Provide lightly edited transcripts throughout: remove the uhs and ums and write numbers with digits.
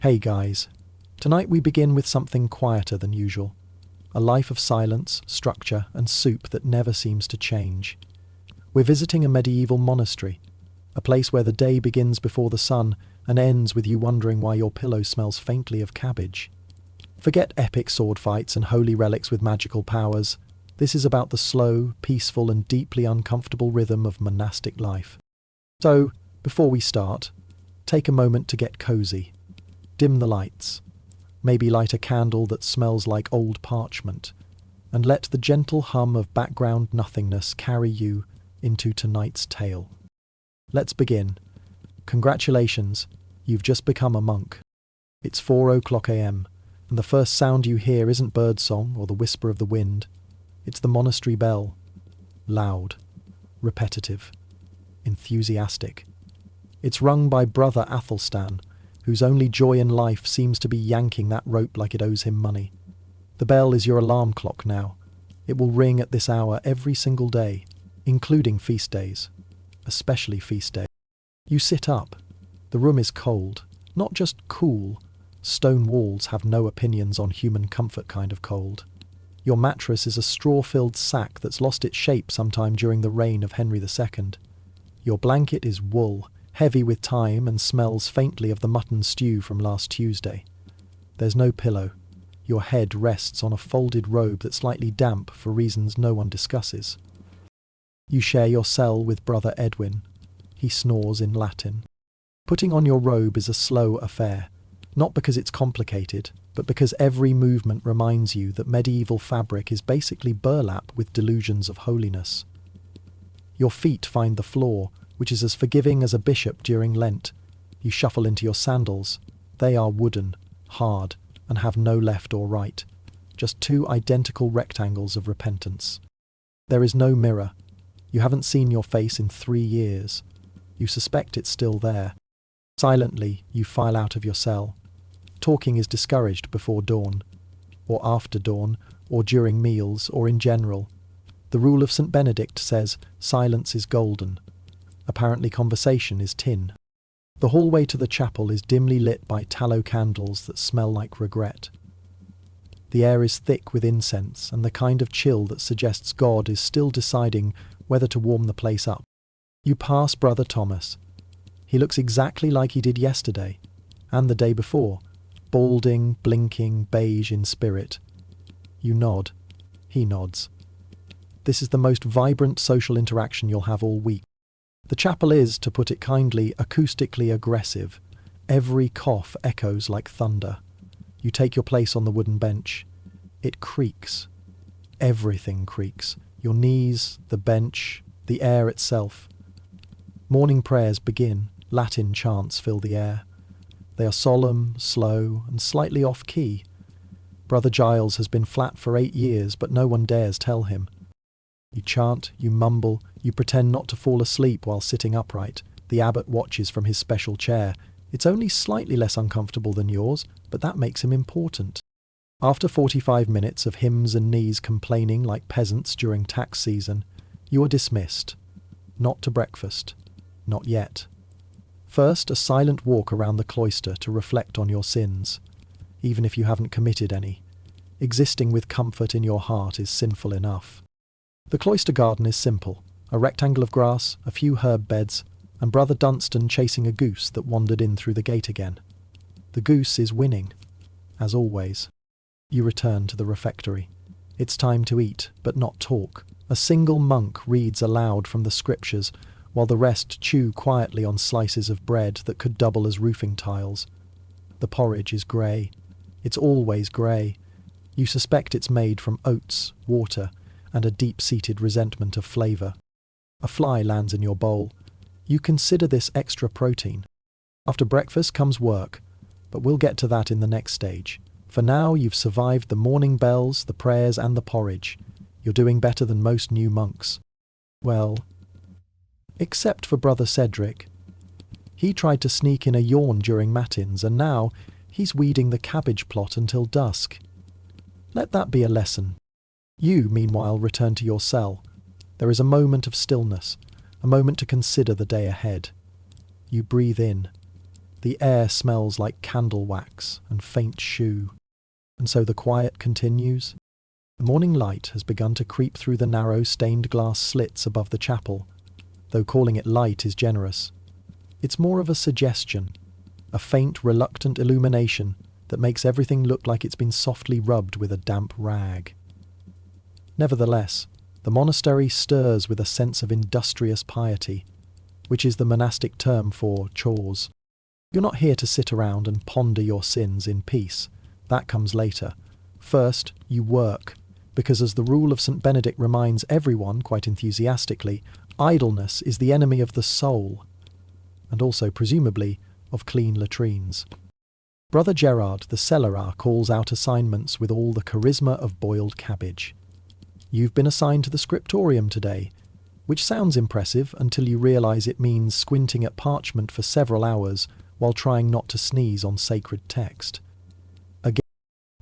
Hey guys, tonight we begin with something quieter than usual. A life of silence, structure, and soup that never seems to change. We're visiting a medieval monastery, a place where the day begins before the sun and ends with you wondering why your pillow smells faintly of cabbage. Forget epic sword fights and holy relics with magical powers. This is about the slow, peaceful, and deeply uncomfortable rhythm of monastic life. So, before we start, take a moment to get cozy. Dim the lights. Maybe light a candle that smells like old parchment, and let the gentle hum of background nothingness carry you into tonight's tale. Let's begin. Congratulations, you've just become a monk. It's 4:00 a.m., and the first sound you hear isn't birdsong or the whisper of the wind. It's the monastery bell. Loud, repetitive, enthusiastic. It's rung by Brother Athelstan, whose only joy in life seems to be yanking that rope like it owes him money. The bell is your alarm clock now. It will ring at this hour every single day, including feast days, especially feast days. You sit up. The room is cold, not just cool. Stone walls have no opinions on human comfort kind of cold. Your mattress is a straw-filled sack that's lost its shape sometime during the reign of Henry II. Your blanket is wool, heavy with time and smells faintly of the mutton stew from last Tuesday. There's no pillow. Your head rests on a folded robe that's slightly damp for reasons no one discusses. You share your cell with Brother Edwin. He snores in Latin. Putting on your robe is a slow affair, not because it's complicated, but because every movement reminds you that medieval fabric is basically burlap with delusions of holiness. Your feet find the floor, which is as forgiving as a bishop during Lent. You shuffle into your sandals. They are wooden, hard, and have no left or right, just two identical rectangles of repentance. There is no mirror. You haven't seen your face in 3 years. You suspect it's still there. Silently, you file out of your cell. Talking is discouraged before dawn, or after dawn, or during meals, or in general. The rule of St. Benedict says silence is golden. Apparently conversation is tin. The hallway to the chapel is dimly lit by tallow candles that smell like regret. The air is thick with incense and the kind of chill that suggests God is still deciding whether to warm the place up. You pass Brother Thomas. He looks exactly like he did yesterday, and the day before, balding, blinking, beige in spirit. You nod. He nods. This is the most vibrant social interaction you'll have all week. The chapel is, to put it kindly, acoustically aggressive. Every cough echoes like thunder. You take your place on the wooden bench. It creaks. Everything creaks. Your knees, the bench, the air itself. Morning prayers begin. Latin chants fill the air. They are solemn, slow, and slightly off-key. Brother Giles has been flat for 8 years, but no one dares tell him. You chant, you mumble, you pretend not to fall asleep while sitting upright. The abbot watches from his special chair. It's only slightly less uncomfortable than yours, but that makes him important. After 45 minutes of hymns and knees complaining like peasants during tax season, you are dismissed. Not to breakfast. Not yet. First, a silent walk around the cloister to reflect on your sins, even if you haven't committed any. Existing with comfort in your heart is sinful enough. The cloister garden is simple, a rectangle of grass, a few herb beds, and Brother Dunstan chasing a goose that wandered in through the gate again. The goose is winning, as always. You return to the refectory. It's time to eat, but not talk. A single monk reads aloud from the scriptures, while the rest chew quietly on slices of bread that could double as roofing tiles. The porridge is grey. It's always grey. You suspect it's made from oats, water, and a deep-seated resentment of flavour. A fly lands in your bowl. You consider this extra protein. After breakfast comes work, but we'll get to that in the next stage. For now, you've survived the morning bells, the prayers, and the porridge. You're doing better than most new monks. Well, except for Brother Cedric. He tried to sneak in a yawn during matins, and now he's weeding the cabbage plot until dusk. Let that be a lesson. You, meanwhile, return to your cell. There is a moment of stillness, a moment to consider the day ahead. You breathe in. The air smells like candle wax and faint shoe. And so the quiet continues. The morning light has begun to creep through the narrow stained glass slits above the chapel, though calling it light is generous. It's more of a suggestion, a faint, reluctant illumination that makes everything look like it's been softly rubbed with a damp rag. Nevertheless, the monastery stirs with a sense of industrious piety, which is the monastic term for chores. You're not here to sit around and ponder your sins in peace. That comes later. First, you work, because as the rule of St. Benedict reminds everyone, quite enthusiastically, idleness is the enemy of the soul, and also, presumably, of clean latrines. Brother Gerard, the cellarer, calls out assignments with all the charisma of boiled cabbage. You've been assigned to the scriptorium today, which sounds impressive until you realise it means squinting at parchment for several hours while trying not to sneeze on sacred text. Again,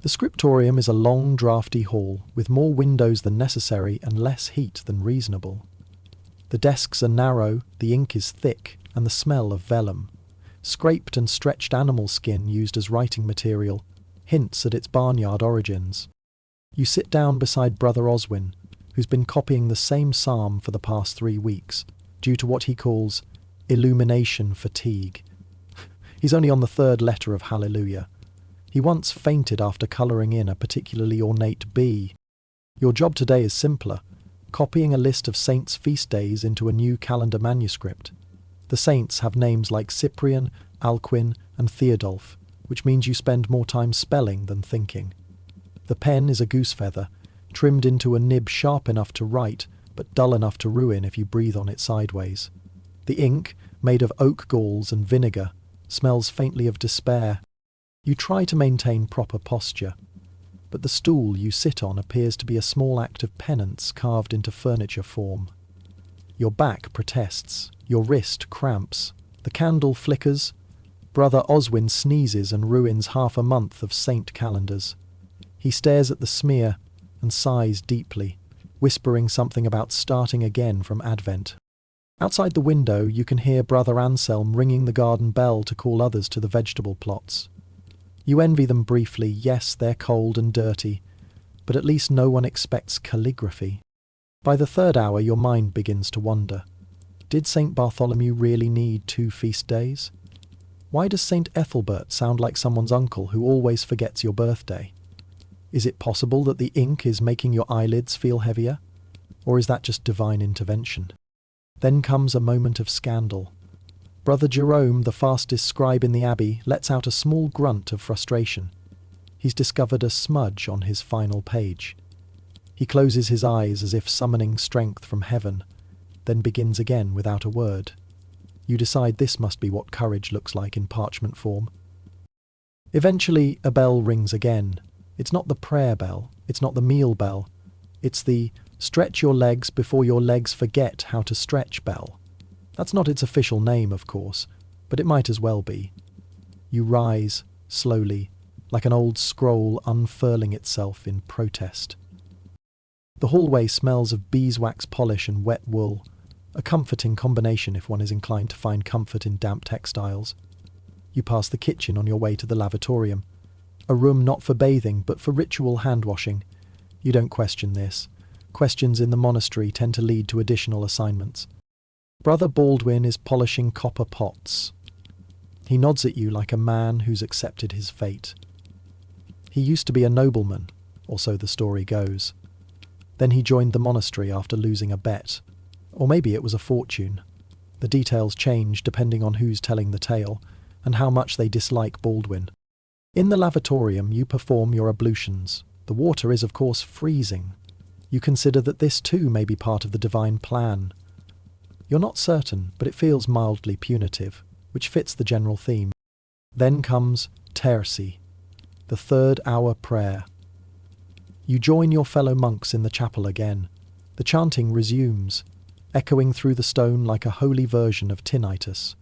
the scriptorium is a long, draughty hall with more windows than necessary and less heat than reasonable. The desks are narrow, the ink is thick, and the smell of vellum. Scraped and stretched animal skin used as writing material hints at its barnyard origins. You sit down beside Brother Oswin, who's been copying the same psalm for the past 3 weeks, due to what he calls illumination fatigue. He's only on the 3rd letter of Hallelujah. He once fainted after colouring in a particularly ornate bee. Your job today is simpler, copying a list of saints' feast days into a new calendar manuscript. The saints have names like Cyprian, Alcuin, and Theodulf, which means you spend more time spelling than thinking. The pen is a goose feather, trimmed into a nib sharp enough to write, but dull enough to ruin if you breathe on it sideways. The ink, made of oak galls and vinegar, smells faintly of despair. You try to maintain proper posture, but the stool you sit on appears to be a small act of penance carved into furniture form. Your back protests, your wrist cramps, the candle flickers. Brother Oswin sneezes and ruins half a month of saint calendars. He stares at the smear and sighs deeply, whispering something about starting again from Advent. Outside the window you can hear Brother Anselm ringing the garden bell to call others to the vegetable plots. You envy them briefly. Yes, they're cold and dirty, but at least no one expects calligraphy. By the 3rd hour your mind begins to wander. Did St. Bartholomew really need 2 feast days? Why does St. Ethelbert sound like someone's uncle who always forgets your birthday? Is it possible that the ink is making your eyelids feel heavier? Or is that just divine intervention? Then comes a moment of scandal. Brother Jerome, the fastest scribe in the abbey, lets out a small grunt of frustration. He's discovered a smudge on his final page. He closes his eyes as if summoning strength from heaven, then begins again without a word. You decide this must be what courage looks like in parchment form. Eventually, a bell rings again. It's not the prayer bell, it's not the meal bell, it's the stretch your legs before your legs forget how to stretch bell. That's not its official name, of course, but it might as well be. You rise, slowly, like an old scroll unfurling itself in protest. The hallway smells of beeswax polish and wet wool, a comforting combination if one is inclined to find comfort in damp textiles. You pass the kitchen on your way to the lavatorium, a room not for bathing but for ritual hand-washing. You don't question this. Questions in the monastery tend to lead to additional assignments. Brother Baldwin is polishing copper pots. He nods at you like a man who's accepted his fate. He used to be a nobleman, or so the story goes. Then he joined the monastery after losing a bet. Or maybe it was a fortune. The details change depending on who's telling the tale, and how much they dislike Baldwin. In the lavatorium you perform your ablutions. The water is of course freezing. You consider that this too may be part of the divine plan. You're not certain, but it feels mildly punitive, which fits the general theme. Then comes terci, the 3rd hour prayer. You join your fellow monks in the chapel again. The chanting resumes, echoing through the stone like a holy version of tinnitus.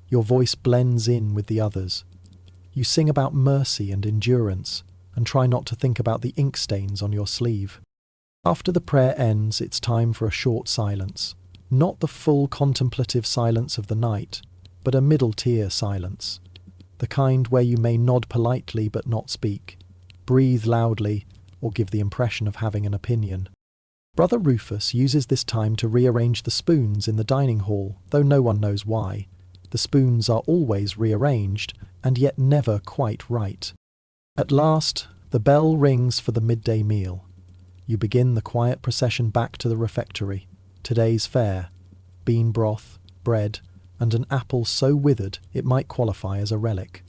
Your voice blends in with the others. You sing about mercy and endurance, and try not to think about the ink stains on your sleeve. After the prayer ends, it's time for a short silence. Not the full contemplative silence of the night, but a middle-tier silence. the kind where you may nod politely but not speak, breathe loudly, or give the impression of having an opinion. Brother Rufus uses this time to rearrange the spoons in the dining hall, though no one knows why. The spoons are always rearranged, and yet never quite right. At last, the bell rings for the midday meal. You begin the quiet procession back to the refectory. Today's fare: bean broth, bread, and an apple so withered it might qualify as a relic.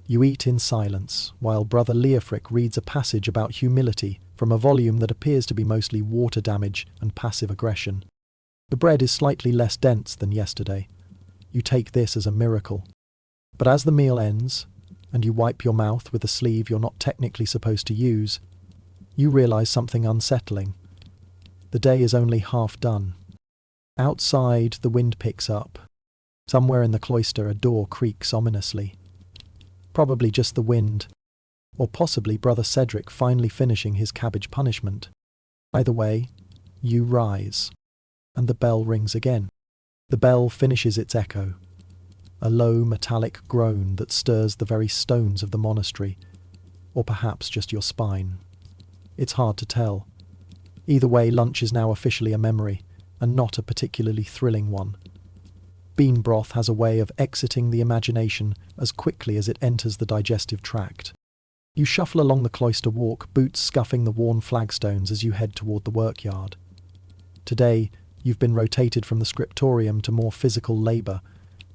You eat in silence, while Brother Leofric reads a passage about humility from a volume that appears to be mostly water damage and passive aggression. The bread is slightly less dense than yesterday. You take this as a miracle. But as the meal ends, and you wipe your mouth with a sleeve you're not technically supposed to use, you realise something unsettling. The day is only half done. Outside, the wind picks up. Somewhere in the cloister, a door creaks ominously. Probably just the wind, or possibly Brother Cedric finally finishing his cabbage punishment. Either way, you rise, and the bell rings again. The bell finishes its echo, a low metallic groan that stirs the very stones of the monastery, or perhaps just your spine. It's hard to tell. Either way, lunch is now officially a memory, and not a particularly thrilling one. Bean broth has a way of exiting the imagination as quickly as it enters the digestive tract. You shuffle along the cloister walk, boots scuffing the worn flagstones as you head toward the workyard. Today, you've been rotated from the scriptorium to more physical labour,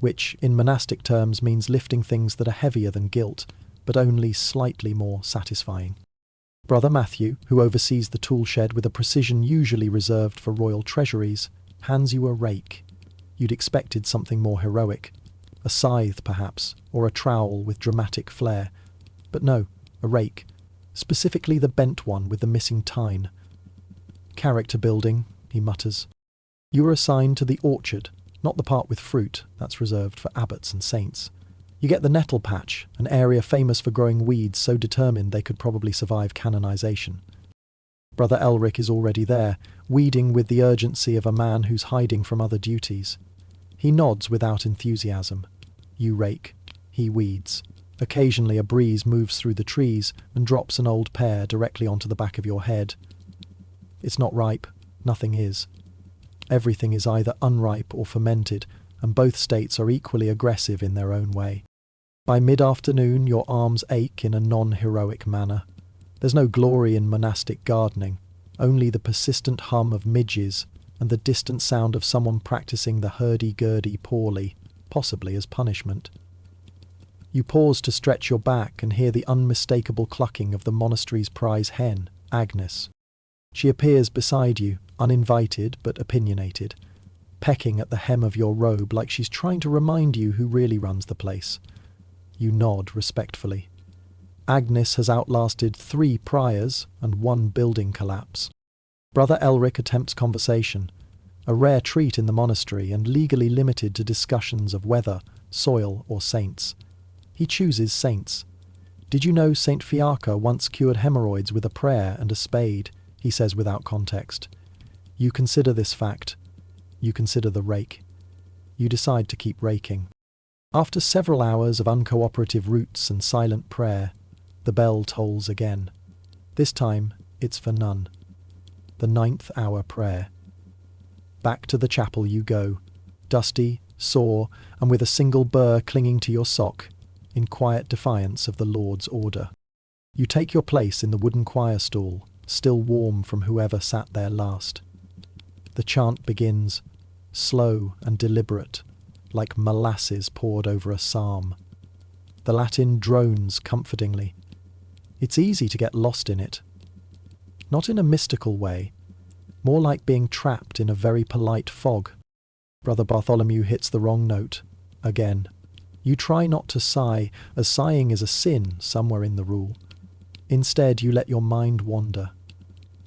which, in monastic terms, means lifting things that are heavier than guilt, but only slightly more satisfying. Brother Matthew, who oversees the tool shed with a precision usually reserved for royal treasuries, hands you a rake. You'd expected something more heroic. A scythe, perhaps, or a trowel with dramatic flair. But no, a rake. Specifically the bent one with the missing tine. Character building, he mutters. You are assigned to the orchard, not the part with fruit, that's reserved for abbots and saints. You get the nettle patch, an area famous for growing weeds so determined they could probably survive canonization. Brother Elric is already there, weeding with the urgency of a man who's hiding from other duties. He nods without enthusiasm. You rake. He weeds. Occasionally a breeze moves through the trees and drops an old pear directly onto the back of your head. It's not ripe. Nothing is. Everything is either unripe or fermented, and both states are equally aggressive in their own way. By mid-afternoon, your arms ache in a non-heroic manner. There's no glory in monastic gardening, only the persistent hum of midges and the distant sound of someone practicing the hurdy-gurdy poorly, possibly as punishment. You pause to stretch your back and hear the unmistakable clucking of the monastery's prize hen, Agnes. She appears beside you, uninvited but opinionated, pecking at the hem of your robe like she's trying to remind you who really runs the place. You nod respectfully. Agnes has outlasted 3 priors and 1 building collapse. Brother Elric attempts conversation, a rare treat in the monastery and legally limited to discussions of weather, soil, or saints. He chooses saints. Did you know Saint Fiacre once cured hemorrhoids with a prayer and a spade? He says without context. You consider this fact. You consider the rake. You decide to keep raking. After several hours of uncooperative roots and silent prayer, the bell tolls again. This time, it's for none. The 9th hour prayer. Back to the chapel you go, dusty, sore, and with a single burr clinging to your sock, in quiet defiance of the Lord's order. You take your place in the wooden choir stool, still warm from whoever sat there last. The chant begins, slow and deliberate, like molasses poured over a psalm. The Latin drones comfortingly. It's easy to get lost in it. Not in a mystical way, more like being trapped in a very polite fog. Brother Bartholomew hits the wrong note, again. You try not to sigh, as sighing is a sin somewhere in the rule. Instead, you let your mind wander.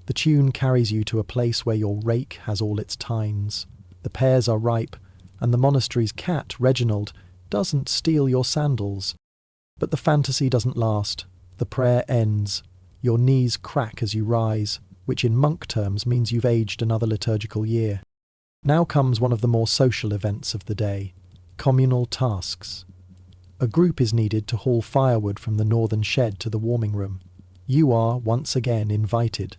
The tune carries you to a place where your rake has all its tines. The pears are ripe, and the monastery's cat, Reginald, doesn't steal your sandals. But the fantasy doesn't last. The prayer ends. Your knees crack as you rise, which in monk terms means you've aged another liturgical year. Now comes one of the more social events of the day, communal tasks. A group is needed to haul firewood from the northern shed to the warming room. You are, once again, invited.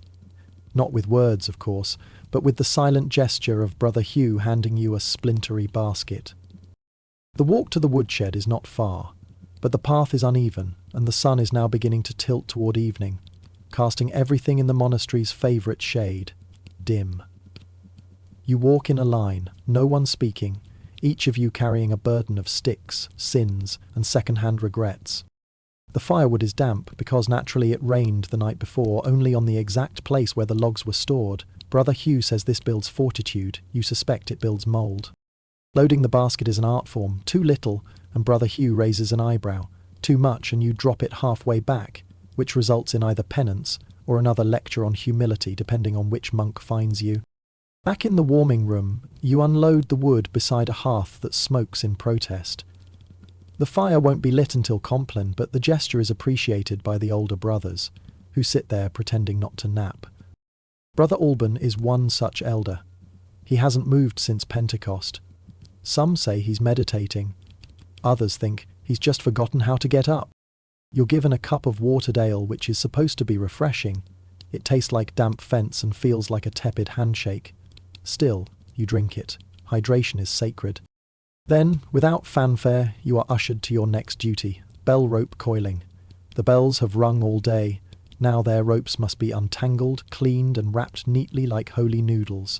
Not with words, of course, but with the silent gesture of Brother Hugh handing you a splintery basket. The walk to the woodshed is not far, but the path is uneven, and the sun is now beginning to tilt toward evening, casting everything in the monastery's favourite shade, dim. You walk in a line, no one speaking, each of you carrying a burden of sticks, sins, and second-hand regrets. The firewood is damp because naturally it rained the night before only on the exact place where the logs were stored. Brother Hugh says this builds fortitude, you suspect it builds mould. Loading the basket is an art form, too little, and Brother Hugh raises an eyebrow, too much and you drop it halfway back, which results in either penance or another lecture on humility depending on which monk finds you. Back in the warming room, you unload the wood beside a hearth that smokes in protest. The fire won't be lit until Compline, but the gesture is appreciated by the older brothers, who sit there pretending not to nap. Brother Alban is one such elder. He hasn't moved since Pentecost. Some say he's meditating. Others think he's just forgotten how to get up. You're given a cup of watered ale which is supposed to be refreshing. It tastes like damp fence and feels like a tepid handshake. Still, you drink it. Hydration is sacred. Then, without fanfare, you are ushered to your next duty, bell rope coiling. The bells have rung all day. Now their ropes must be untangled, cleaned, and wrapped neatly like holy noodles.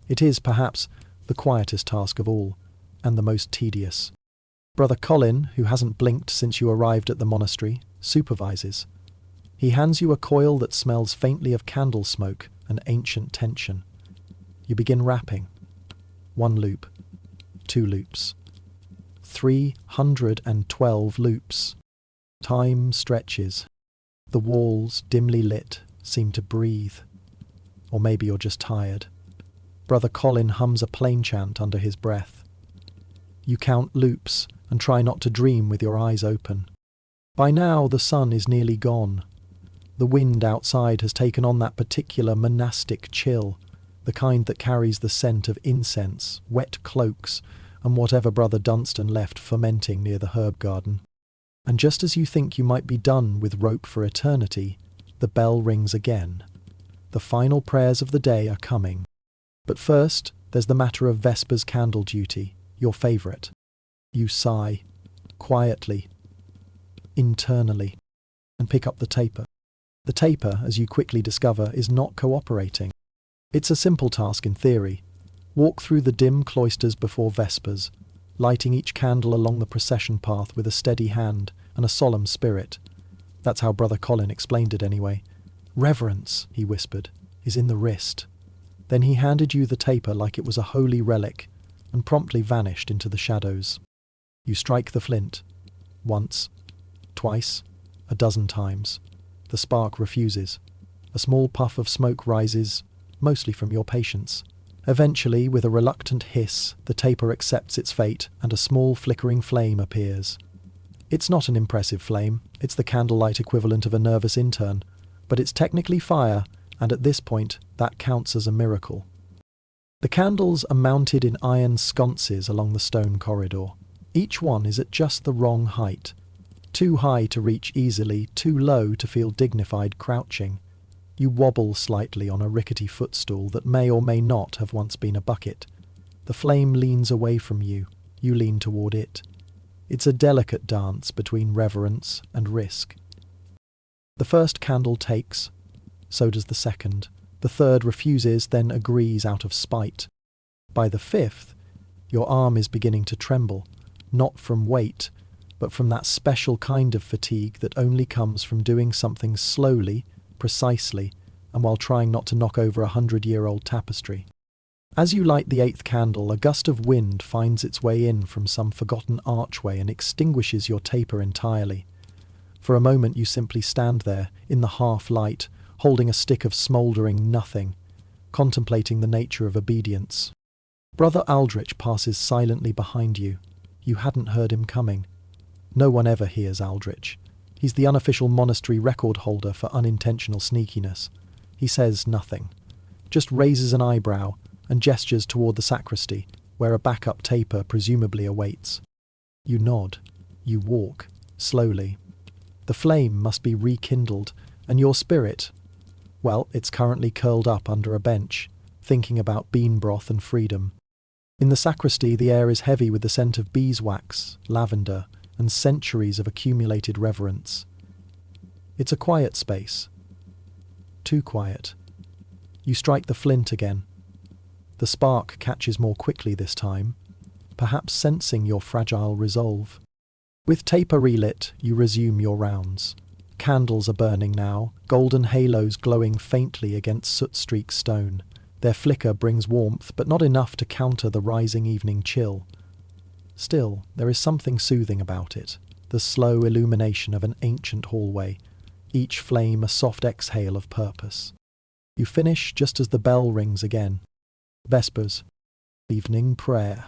It is, perhaps, the quietest task of all, and the most tedious. Brother Colin, who hasn't blinked since you arrived at the monastery, supervises. He hands you a coil that smells faintly of candle smoke and ancient tension. You begin rapping. 1 loop. 2 loops. 312 loops. Time stretches. The walls, dimly lit, seem to breathe. Or maybe you're just tired. Brother Colin hums a plain chant under his breath. You count loops and try not to dream with your eyes open. By now the sun is nearly gone. The wind outside has taken on that particular monastic chill, the kind that carries the scent of incense, wet cloaks, and whatever Brother Dunstan left fermenting near the herb garden. And just as you think you might be done with rope for eternity, the bell rings again. The final prayers of the day are coming. But first, there's the matter of Vesper's candle duty, your favourite. You sigh, quietly, internally, and pick up the taper. The taper, as you quickly discover, is not cooperating. It's a simple task in theory. Walk through the dim cloisters before Vespers, lighting each candle along the procession path with a steady hand and a solemn spirit. That's how Brother Colin explained it anyway. Reverence, he whispered, is in the wrist. Then he handed you the taper like it was a holy relic and promptly vanished into the shadows. You strike the flint. Once, twice, a dozen times. The spark refuses. A small puff of smoke rises, mostly from your patience. Eventually, with a reluctant hiss, the taper accepts its fate and a small flickering flame appears. It's not an impressive flame, it's the candlelight equivalent of a nervous intern, but it's technically fire, and at this point, that counts as a miracle. The candles are mounted in iron sconces along the stone corridor. Each one is at just the wrong height. Too high to reach easily, too low to feel dignified crouching. You wobble slightly on a rickety footstool that may or may not have once been a bucket. The flame leans away from you. You lean toward it. It's a delicate dance between reverence and risk. The first candle takes. So does the second. The third refuses, then agrees out of spite. By the fifth, your arm is beginning to tremble, not from weight, but from that special kind of fatigue that only comes from doing something slowly, precisely, and while trying not to knock over 100-year-old tapestry. As you light the 8th candle, a gust of wind finds its way in from some forgotten archway and extinguishes your taper entirely. For a moment you simply stand there, in the half-light, holding a stick of smouldering nothing, contemplating the nature of obedience. Brother Aldrich passes silently behind you. You hadn't heard him coming. No one ever hears Aldrich. He's the unofficial monastery record holder for unintentional sneakiness. He says nothing, just raises an eyebrow and gestures toward the sacristy, where a backup taper presumably awaits. You nod. You walk, slowly. The flame must be rekindled, and your spirit, well, it's currently curled up under a bench, thinking about bean broth and freedom. In the sacristy, the air is heavy with the scent of beeswax, lavender, and centuries of accumulated reverence. It's a quiet space. Too quiet. You strike the flint again. The spark catches more quickly this time, perhaps sensing your fragile resolve. With taper relit, you resume your rounds. Candles are burning now, golden halos glowing faintly against soot-streaked stone. Their flicker brings warmth, but not enough to counter the rising evening chill. Still, there is something soothing about it, the slow illumination of an ancient hallway, each flame a soft exhale of purpose. You finish just as the bell rings again. Vespers. Evening prayer.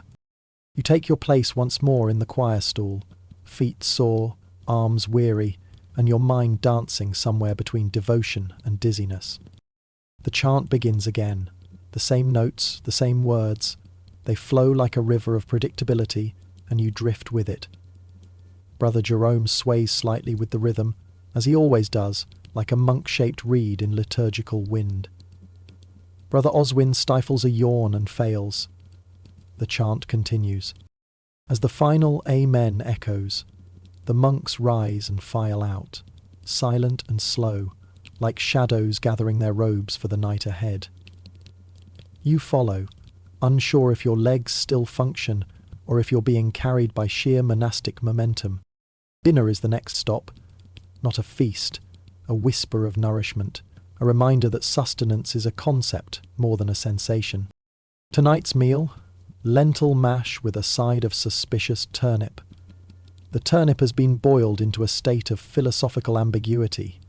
You take your place once more in the choir stool, feet sore, arms weary, and your mind dancing somewhere between devotion and dizziness. The chant begins again. The same notes, the same words. They flow like a river of predictability, and you drift with it. Brother Jerome sways slightly with the rhythm, as he always does, like a monk-shaped reed in liturgical wind. Brother Oswin stifles a yawn and fails. The chant continues. As the final Amen echoes, the monks rise and file out, silent and slow, like shadows gathering their robes for the night ahead. You follow, unsure if your legs still function or if you're being carried by sheer monastic momentum. Dinner is the next stop, not a feast, a whisper of nourishment, a reminder that sustenance is a concept more than a sensation. Tonight's meal, lentil mash with a side of suspicious turnip. The turnip has been boiled into a state of philosophical ambiguity.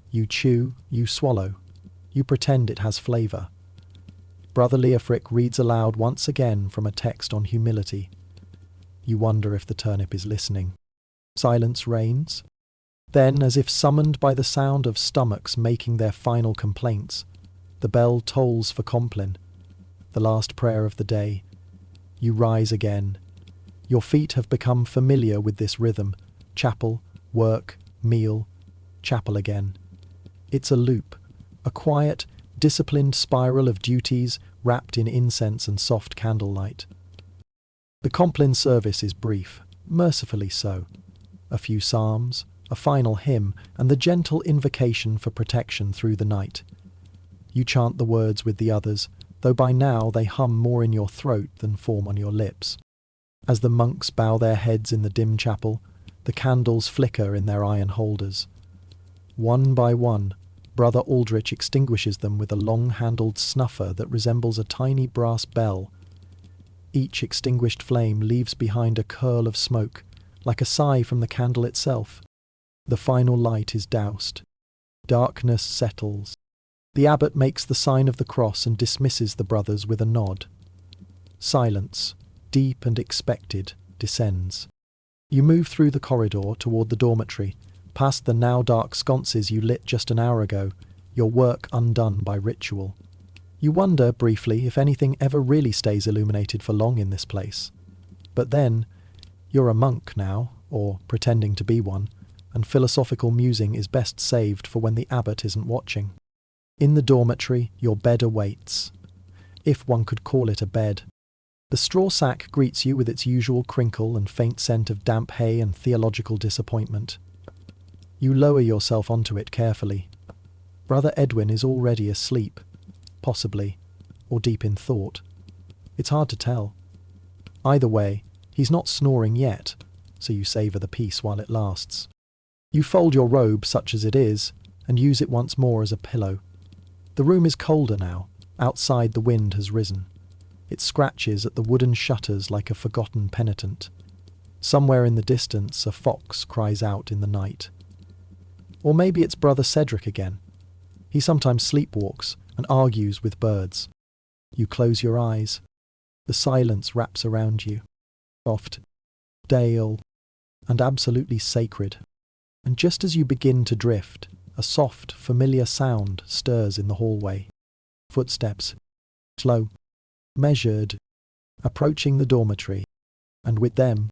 You chew, you swallow, you pretend it has flavour. Brother Leofric reads aloud once again from a text on humility. You wonder if the turnip is listening. Silence reigns. Then, as if summoned by the sound of stomachs making their final complaints, the bell tolls for Compline, the last prayer of the day. You rise again. Your feet have become familiar with this rhythm. Chapel, work, meal, chapel again. It's a loop, a quiet, disciplined spiral of duties wrapped in incense and soft candlelight. The Compline service is brief, mercifully so. A few psalms, a final hymn, and the gentle invocation for protection through the night. You chant the words with the others, though by now they hum more in your throat than form on your lips. As the monks bow their heads in the dim chapel, the candles flicker in their iron holders. One by one, Brother Aldrich extinguishes them with a long-handled snuffer that resembles a tiny brass bell. Each extinguished flame leaves behind a curl of smoke, like a sigh from the candle itself. The final light is doused. Darkness settles. The abbot makes the sign of the cross and dismisses the brothers with a nod. Silence, deep and expected, descends. You move through the corridor toward the dormitory, past the now dark sconces you lit just an hour ago, your work undone by ritual. You wonder, briefly, if anything ever really stays illuminated for long in this place. But then, you're a monk now, or pretending to be one, and philosophical musing is best saved for when the abbot isn't watching. In the dormitory, your bed awaits. If one could call it a bed. The straw sack greets you with its usual crinkle and faint scent of damp hay and theological disappointment. You lower yourself onto it carefully. Brother Edwin is already asleep, possibly, or deep in thought. It's hard to tell. Either way, he's not snoring yet, so you savour the peace while it lasts. You fold your robe, such as it is, and use it once more as a pillow. The room is colder now. Outside the wind has risen. It scratches at the wooden shutters like a forgotten penitent. Somewhere in the distance a fox cries out in the night. Or maybe it's Brother Cedric again. He sometimes sleepwalks and argues with birds. You close your eyes. The silence wraps around you. Soft, stale, and absolutely sacred. And just as you begin to drift, a soft, familiar sound stirs in the hallway. Footsteps, slow, measured, approaching the dormitory, and with them,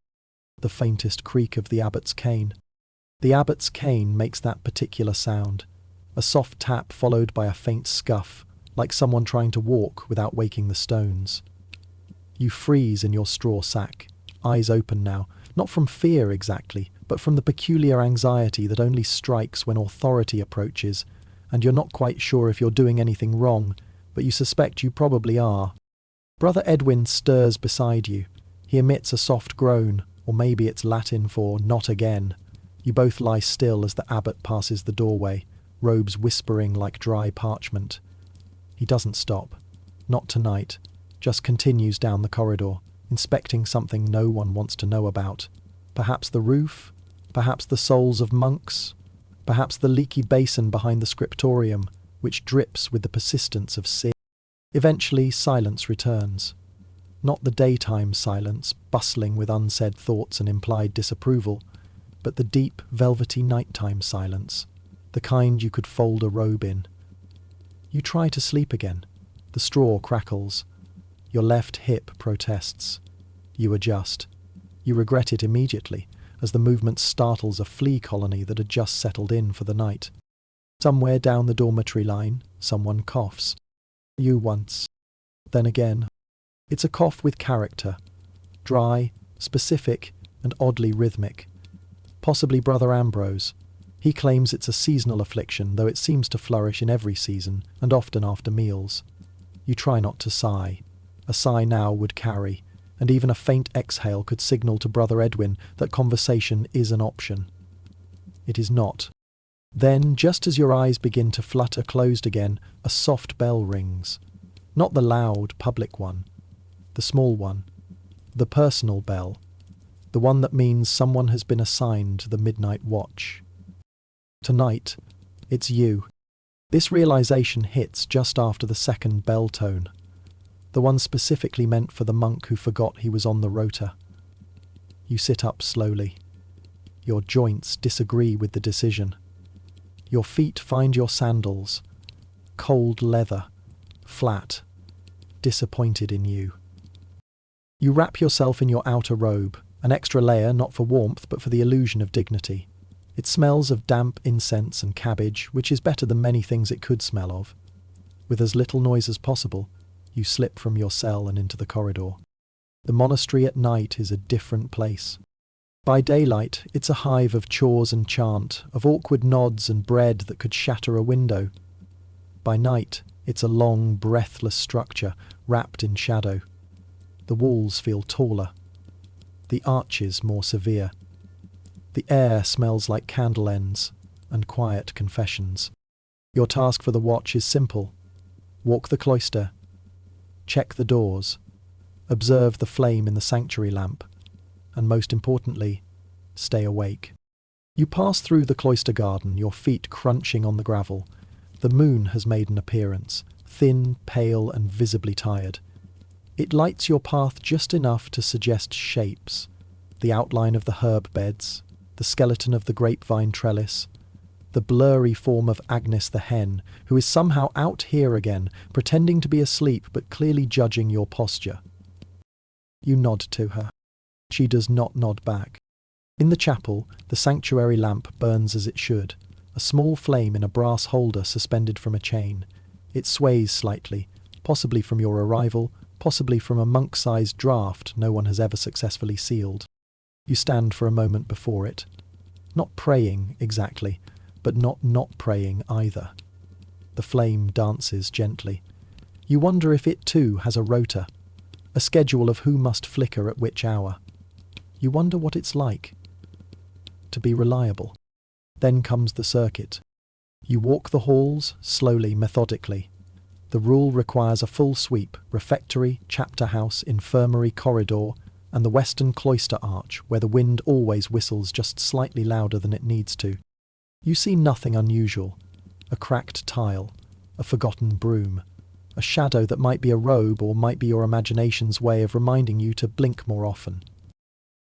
the faintest creak of the abbot's cane. The abbot's cane makes that particular sound, a soft tap followed by a faint scuff, like someone trying to walk without waking the stones. You freeze in your straw sack, eyes open now, not from fear exactly, but from the peculiar anxiety that only strikes when authority approaches, and you're not quite sure if you're doing anything wrong, but you suspect you probably are. Brother Edwin stirs beside you. He emits a soft groan, or maybe it's Latin for "not again." You both lie still as the abbot passes the doorway, robes whispering like dry parchment. He doesn't stop. Not tonight. Just continues down the corridor, inspecting something no one wants to know about. Perhaps the roof? Perhaps the souls of monks? Perhaps the leaky basin behind the scriptorium, which drips with the persistence of sin. Eventually, silence returns. Not the daytime silence, bustling with unsaid thoughts and implied disapproval, but the deep, velvety nighttime silence, the kind you could fold a robe in. You try to sleep again. The straw crackles. Your left hip protests. You adjust. You regret it immediately, as the movement startles a flea colony that had just settled in for the night. Somewhere down the dormitory line, someone coughs. You once. Then again. It's a cough with character. Dry, specific, and oddly rhythmic. Possibly Brother Ambrose. He claims it's a seasonal affliction, though it seems to flourish in every season, and often after meals. You try not to sigh. A sigh now would carry, and even a faint exhale could signal to Brother Edwin that conversation is an option. It is not. Then, just as your eyes begin to flutter closed again, a soft bell rings. Not the loud, public one. The small one. The personal bell. The one that means someone has been assigned the midnight watch. Tonight, it's you. This realization hits just after the second bell tone. The one specifically meant for the monk who forgot he was on the rota. You sit up slowly. Your joints disagree with the decision. Your feet find your sandals. Cold leather. Flat. Disappointed in you. You wrap yourself in your outer robe, an extra layer not for warmth but for the illusion of dignity. It smells of damp incense and cabbage, which is better than many things it could smell of. With as little noise as possible, you slip from your cell and into the corridor. The monastery at night is a different place. By daylight, it's a hive of chores and chant, of awkward nods and bread that could shatter a window. By night, it's a long, breathless structure, wrapped in shadow. The walls feel taller. The arches more severe. The air smells like candle ends and quiet confessions. Your task for the watch is simple. Walk the cloister. Check the doors. Observe the flame in the sanctuary lamp. And most importantly, stay awake. You pass through the cloister garden, your feet crunching on the gravel. The moon has made an appearance, thin, pale, and visibly tired. It lights your path just enough to suggest shapes. The outline of the herb beds, the skeleton of the grapevine trellis, the blurry form of Agnes the hen, who is somehow out here again, pretending to be asleep but clearly judging your posture. You nod to her. She does not nod back. In the chapel, the sanctuary lamp burns as it should, a small flame in a brass holder suspended from a chain. It sways slightly, possibly from your arrival, possibly from a monk-sized draught no one has ever successfully sealed. You stand for a moment before it. Not praying, exactly, but not praying either. The flame dances gently. You wonder if it too has a rota, a schedule of who must flicker at which hour. You wonder what it's like. To be reliable. Then comes the circuit. You walk the halls, slowly, methodically. The rule requires a full sweep, refectory, chapter house, infirmary, corridor, and the western cloister arch, where the wind always whistles just slightly louder than it needs to. You see nothing unusual. A cracked tile, a forgotten broom, a shadow that might be a robe or might be your imagination's way of reminding you to blink more often.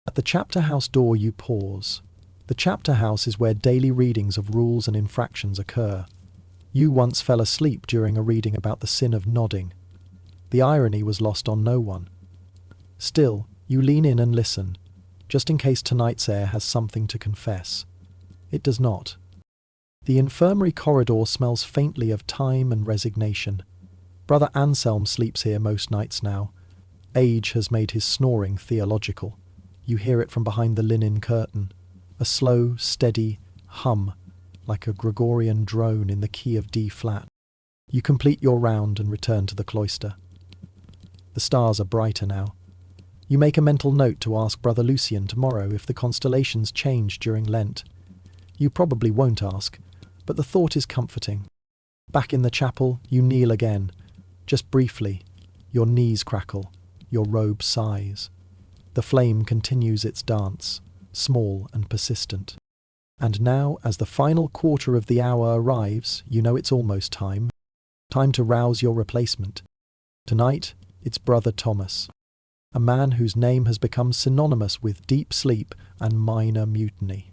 At the chapter house door you pause. The chapter house is where daily readings of rules and infractions occur. You once fell asleep during a reading about the sin of nodding. The irony was lost on no one. Still, you lean in and listen. just in case tonight's air has something to confess. It does not. The infirmary corridor smells faintly of time and resignation. Brother Anselm sleeps here most nights now. Age has made his snoring theological. You hear it from behind the linen curtain, a slow, steady hum, like a Gregorian drone in the key of D flat. You complete your round and return to the cloister. The stars are brighter now. You make a mental note to ask Brother Lucian tomorrow if the constellations change during Lent. You probably won't ask, but the thought is comforting. Back in the chapel, you kneel again. Just briefly, your knees crackle, your robe sighs. The flame continues its dance, small and persistent. And now, as the final quarter of the hour arrives, you know it's almost time. Time to rouse your replacement. Tonight, it's Brother Thomas, a man whose name has become synonymous with deep sleep and minor mutiny.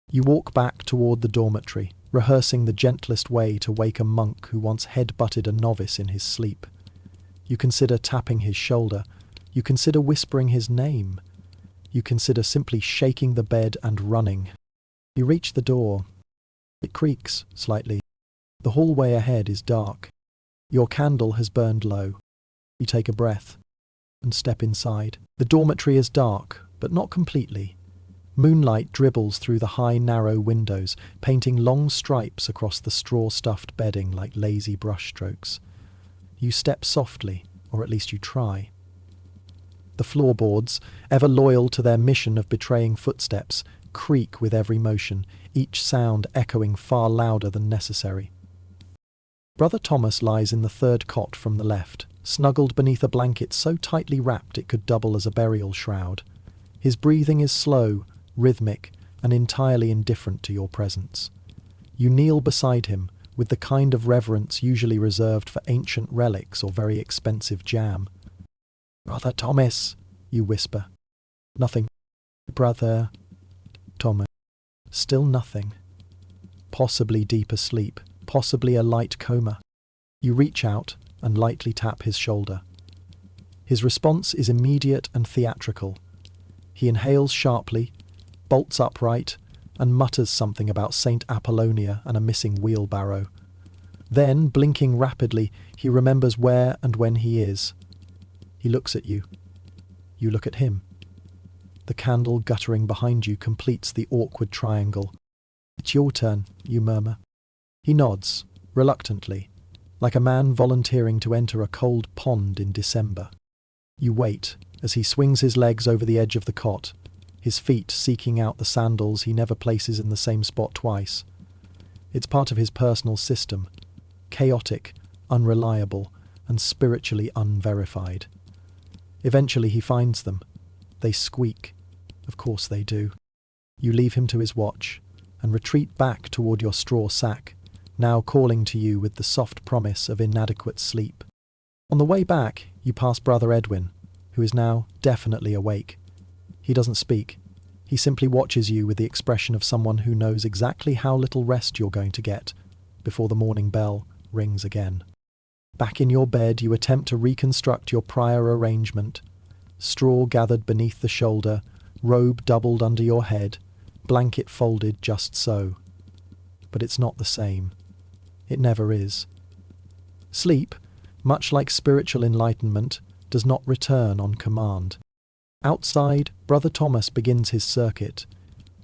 You walk back toward the dormitory, rehearsing the gentlest way to wake a monk who once head-butted a novice in his sleep. You consider tapping his shoulder. You consider whispering his name. You consider simply shaking the bed and running. You reach the door. It creaks slightly. The hallway ahead is dark. Your candle has burned low. You take a breath and step inside. The dormitory is dark, but not completely. Moonlight dribbles through the high, narrow windows, painting long stripes across the straw-stuffed bedding like lazy brushstrokes. You step softly, or at least you try. The floorboards, ever loyal to their mission of betraying footsteps, creak with every motion, each sound echoing far louder than necessary. Brother Thomas lies in the third cot from the left, snuggled beneath a blanket so tightly wrapped it could double as a burial shroud. His breathing is slow, rhythmic, and entirely indifferent to your presence. You kneel beside him, with the kind of reverence usually reserved for ancient relics or very expensive jam. "Brother Thomas," you whisper. Nothing. "Brother Thomas." Still nothing. Possibly deep asleep, possibly a light coma. You reach out and lightly tap his shoulder. His response is immediate and theatrical. He inhales sharply, bolts upright, and mutters something about Saint Apollonia and a missing wheelbarrow. Then, blinking rapidly, he remembers where and when he is. He looks at you. You look at him. The candle guttering behind you completes the awkward triangle. "It's your turn," you murmur. He nods, reluctantly, like a man volunteering to enter a cold pond in December. You wait as he swings his legs over the edge of the cot, his feet seeking out the sandals he never places in the same spot twice. It's part of his personal system, chaotic, unreliable, and spiritually unverified. Eventually he finds them. They squeak. Of course they do. You leave him to his watch, and retreat back toward your straw sack, now calling to you with the soft promise of inadequate sleep. On the way back, you pass Brother Edwin, who is now definitely awake. He doesn't speak. He simply watches you with the expression of someone who knows exactly how little rest you're going to get before the morning bell rings again. Back in your bed, you attempt to reconstruct your prior arrangement. Straw gathered beneath the shoulder, robe doubled under your head, blanket folded just so. But it's not the same. It never is. Sleep, much like spiritual enlightenment, does not return on command. Outside, Brother Thomas begins his circuit.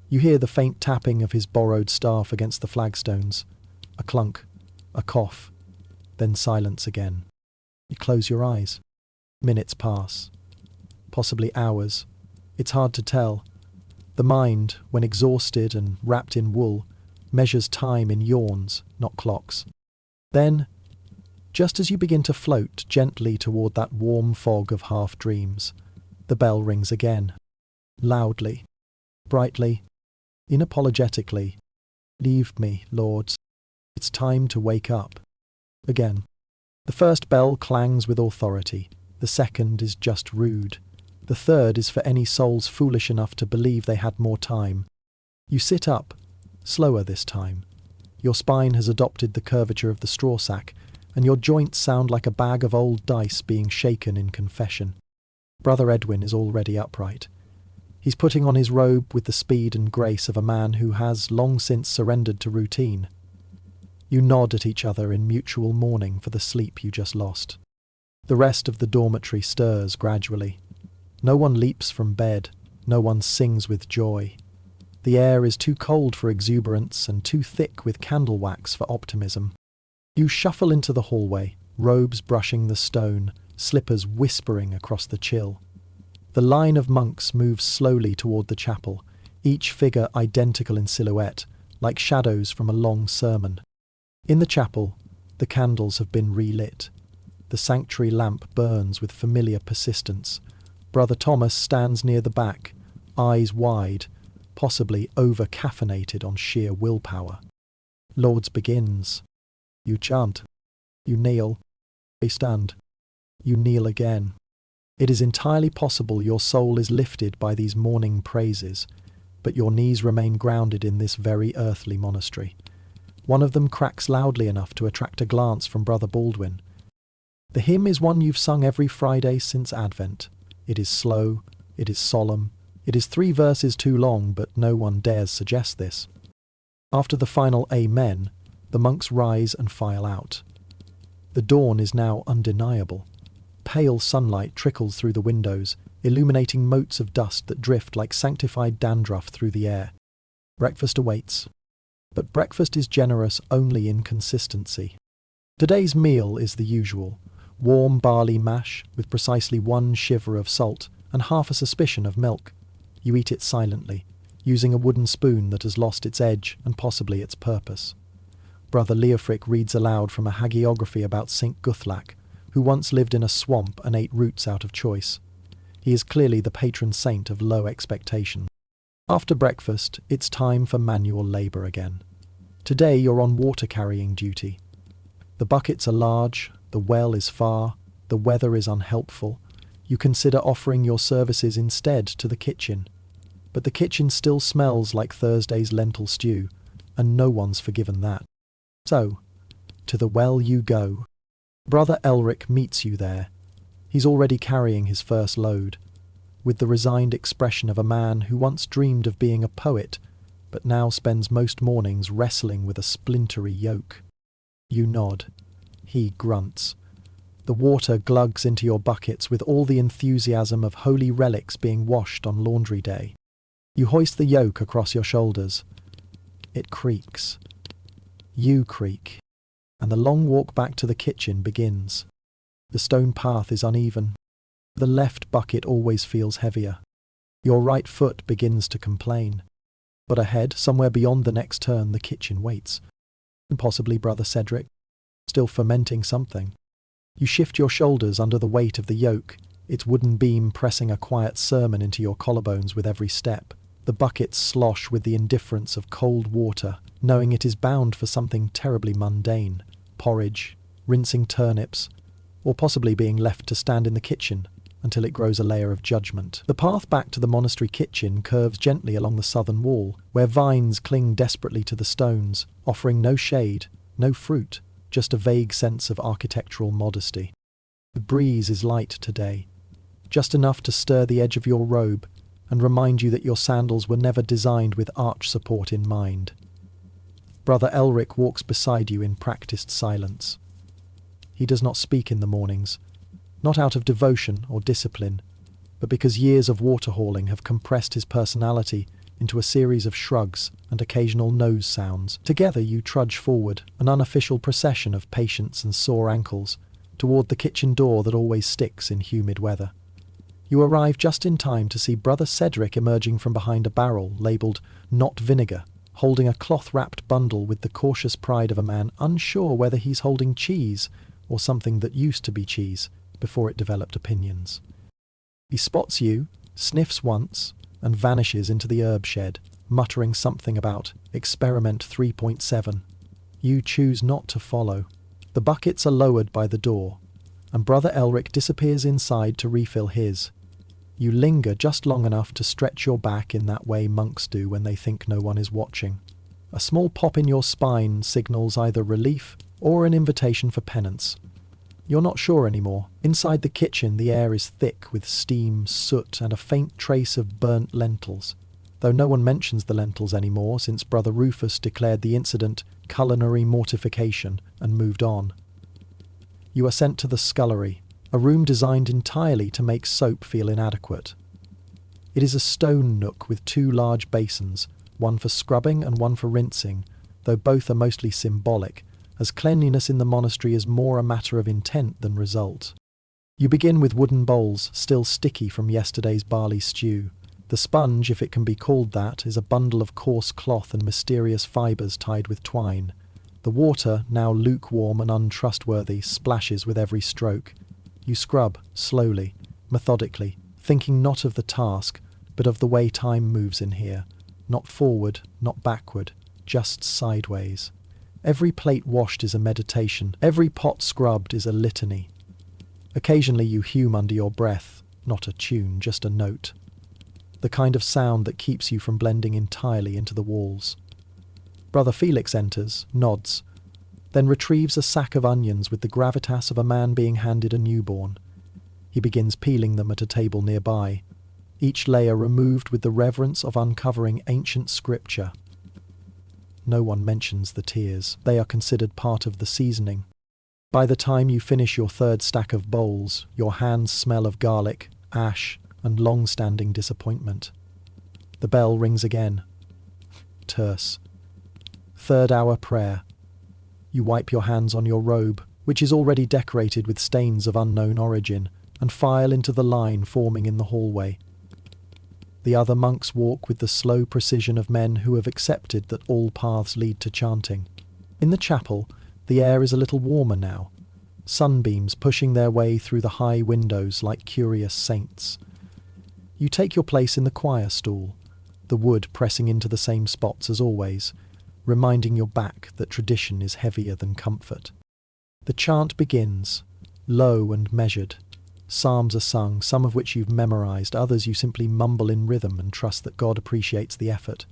You hear the faint tapping of his borrowed staff against the flagstones. A clunk, a cough, then silence again. You close your eyes. Minutes pass. Possibly hours. It's hard to tell. The mind, when exhausted and wrapped in wool, measures time in yawns, not clocks. Then, just as you begin to float gently toward that warm fog of half-dreams, the bell rings again. Loudly, brightly, unapologetically. "Leave me, lords. It's time to wake up." Again. The first bell clangs with authority. The second is just rude. The third is for any souls foolish enough to believe they had more time. You sit up, slower this time. Your spine has adopted the curvature of the straw sack, and your joints sound like a bag of old dice being shaken in confession. Brother Edwin is already upright. He's putting on his robe with the speed and grace of a man who has long since surrendered to routine. You nod at each other in mutual mourning for the sleep you just lost. The rest of the dormitory stirs gradually. No one leaps from bed, no one sings with joy. The air is too cold for exuberance and too thick with candle wax for optimism. You shuffle into the hallway, robes brushing the stone, slippers whispering across the chill. The line of monks moves slowly toward the chapel, each figure identical in silhouette, like shadows from a long sermon. In the chapel, the candles have been relit. The sanctuary lamp burns with familiar persistence. Brother Thomas stands near the back, eyes wide, possibly over-caffeinated on sheer willpower. Lauds begins. You chant. You kneel. They stand. You kneel again. It is entirely possible your soul is lifted by these morning praises, but your knees remain grounded in this very earthly monastery. One of them cracks loudly enough to attract a glance from Brother Baldwin. The hymn is one you've sung every Friday since Advent. It is slow, it is solemn, it is 3 verses too long, but no one dares suggest this. After the final Amen, the monks rise and file out. The dawn is now undeniable. Pale sunlight trickles through the windows, illuminating motes of dust that drift like sanctified dandruff through the air. Breakfast awaits. But breakfast is generous only in consistency. Today's meal is the usual. Warm barley mash with precisely 1 shiver of salt and half a suspicion of milk. You eat it silently, using a wooden spoon that has lost its edge and possibly its purpose. Brother Leofric reads aloud from a hagiography about St. Guthlac, who once lived in a swamp and ate roots out of choice. He is clearly the patron saint of low expectation. After breakfast, it's time for manual labour again. Today you're on water-carrying duty. The buckets are large, the well is far, the weather is unhelpful. You consider offering your services instead to the kitchen. But the kitchen still smells like Thursday's lentil stew, and no one's forgiven that. So, to the well you go. Brother Elric meets you there. He's already carrying his first load, with the resigned expression of a man who once dreamed of being a poet, but now spends most mornings wrestling with a splintery yoke. You nod. He grunts. The water glugs into your buckets with all the enthusiasm of holy relics being washed on laundry day. You hoist the yoke across your shoulders. It creaks. You creak. And the long walk back to the kitchen begins. The stone path is uneven. The left bucket always feels heavier. Your right foot begins to complain. But ahead, somewhere beyond the next turn, the kitchen waits. And possibly Brother Cedric, still fermenting something. You shift your shoulders under the weight of the yoke, its wooden beam pressing a quiet sermon into your collarbones with every step. The buckets slosh with the indifference of cold water, knowing it is bound for something terribly mundane. Porridge, rinsing turnips, or possibly being left to stand in the kitchen until it grows a layer of judgment. The path back to the monastery kitchen curves gently along the southern wall, where vines cling desperately to the stones, offering no shade, no fruit, just a vague sense of architectural modesty. The breeze is light today, just enough to stir the edge of your robe and remind you that your sandals were never designed with arch support in mind. Brother Elric walks beside you in practiced silence. He does not speak in the mornings, not out of devotion or discipline, but because years of water hauling have compressed his personality into a series of shrugs and occasional nose sounds. Together you trudge forward, an unofficial procession of patience and sore ankles, toward the kitchen door that always sticks in humid weather. You arrive just in time to see Brother Cedric emerging from behind a barrel labelled "Not Vinegar," holding a cloth-wrapped bundle with the cautious pride of a man unsure whether he's holding cheese or something that used to be cheese before it developed opinions. He spots you, sniffs once, and vanishes into the herb shed, muttering something about Experiment 3.7. You choose not to follow. The buckets are lowered by the door, and Brother Elric disappears inside to refill his. You linger just long enough to stretch your back in that way monks do when they think no one is watching. A small pop in your spine signals either relief or an invitation for penance. You're not sure anymore. Inside the kitchen, the air is thick with steam, soot, and a faint trace of burnt lentils, though no one mentions the lentils anymore since Brother Rufus declared the incident culinary mortification and moved on. You are sent to the scullery, a room designed entirely to make soap feel inadequate. It is a stone nook with two large basins, one for scrubbing and one for rinsing, though both are mostly symbolic, as cleanliness in the monastery is more a matter of intent than result. You begin with wooden bowls, still sticky from yesterday's barley stew. The sponge, if it can be called that, is a bundle of coarse cloth and mysterious fibres tied with twine. The water, now lukewarm and untrustworthy, splashes with every stroke. You scrub, slowly, methodically, thinking not of the task, but of the way time moves in here. Not forward, not backward, just sideways. Every plate washed is a meditation. Every pot scrubbed is a litany. Occasionally you hume under your breath, not a tune, just a note. The kind of sound that keeps you from blending entirely into the walls. Brother Felix enters, nods, then retrieves a sack of onions with the gravitas of a man being handed a newborn. He begins peeling them at a table nearby, each layer removed with the reverence of uncovering ancient scripture. No one mentions the tears. They are considered part of the seasoning. By the time you finish your third stack of bowls, your hands smell of garlic, ash, and long-standing disappointment. The bell rings again. Terse. Third hour prayer. You wipe your hands on your robe, which is already decorated with stains of unknown origin, and file into the line forming in the hallway. The other monks walk with the slow precision of men who have accepted that all paths lead to chanting. In the chapel, the air is a little warmer now, sunbeams pushing their way through the high windows like curious saints. You take your place in the choir stool, the wood pressing into the same spots as always, reminding your back that tradition is heavier than comfort. The chant begins, low and measured. Psalms are sung, some of which you've memorized, others you simply mumble in rhythm and trust that God appreciates the effort.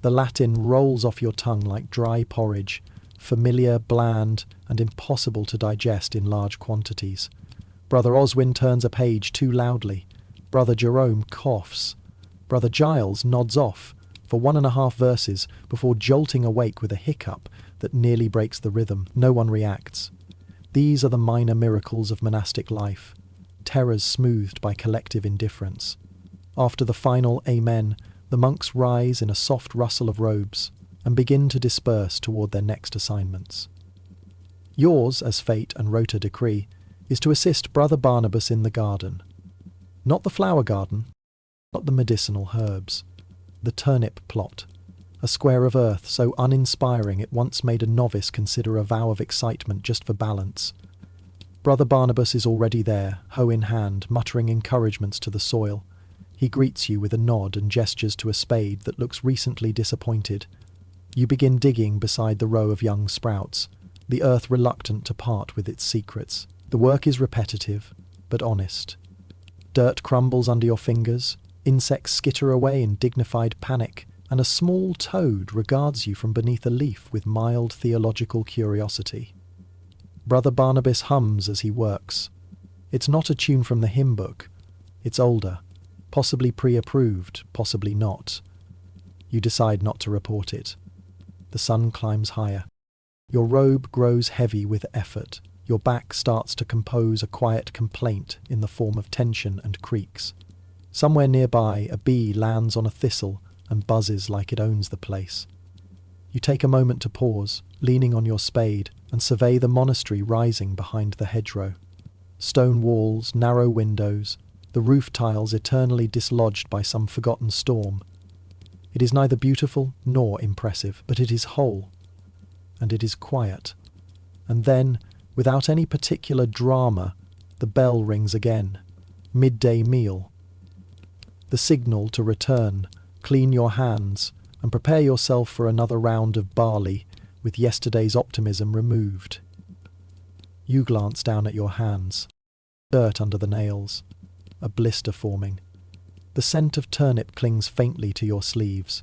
The Latin rolls off your tongue like dry porridge, familiar, bland, and impossible to digest in large quantities. Brother Oswin turns a page too loudly. Brother Jerome coughs. Brother Giles nods off for 1.5 verses before jolting awake with a hiccup that nearly breaks the rhythm. No one reacts. These are the minor miracles of monastic life, terrors smoothed by collective indifference. After the final Amen, the monks rise in a soft rustle of robes and begin to disperse toward their next assignments. Yours, as fate and rota decree, is to assist Brother Barnabas in the garden. Not the flower garden, not the medicinal herbs, the turnip plot, a square of earth so uninspiring it once made a novice consider a vow of excitement just for balance. Brother Barnabas is already there, hoe in hand, muttering encouragements to the soil. He greets you with a nod and gestures to a spade that looks recently disappointed. You begin digging beside the row of young sprouts, the earth reluctant to part with its secrets. The work is repetitive, but honest. Dirt crumbles under your fingers, insects skitter away in dignified panic, and a small toad regards you from beneath a leaf with mild theological curiosity. Brother Barnabas hums as he works. It's not a tune from the hymn book. It's older, possibly pre-approved, possibly not. You decide not to report it. The sun climbs higher. Your robe grows heavy with effort. Your back starts to compose a quiet complaint in the form of tension and creaks. Somewhere nearby, a bee lands on a thistle and buzzes like it owns the place. You take a moment to pause, leaning on your spade, and survey the monastery rising behind the hedgerow. Stone walls, narrow windows, the roof tiles eternally dislodged by some forgotten storm. It is neither beautiful nor impressive, but it is whole, and it is quiet. And then, without any particular drama, the bell rings again. Midday meal. The signal to return, clean your hands, and prepare yourself for another round of barley, with yesterday's optimism removed. You glance down at your hands. Dirt under the nails. A blister forming. The scent of turnip clings faintly to your sleeves.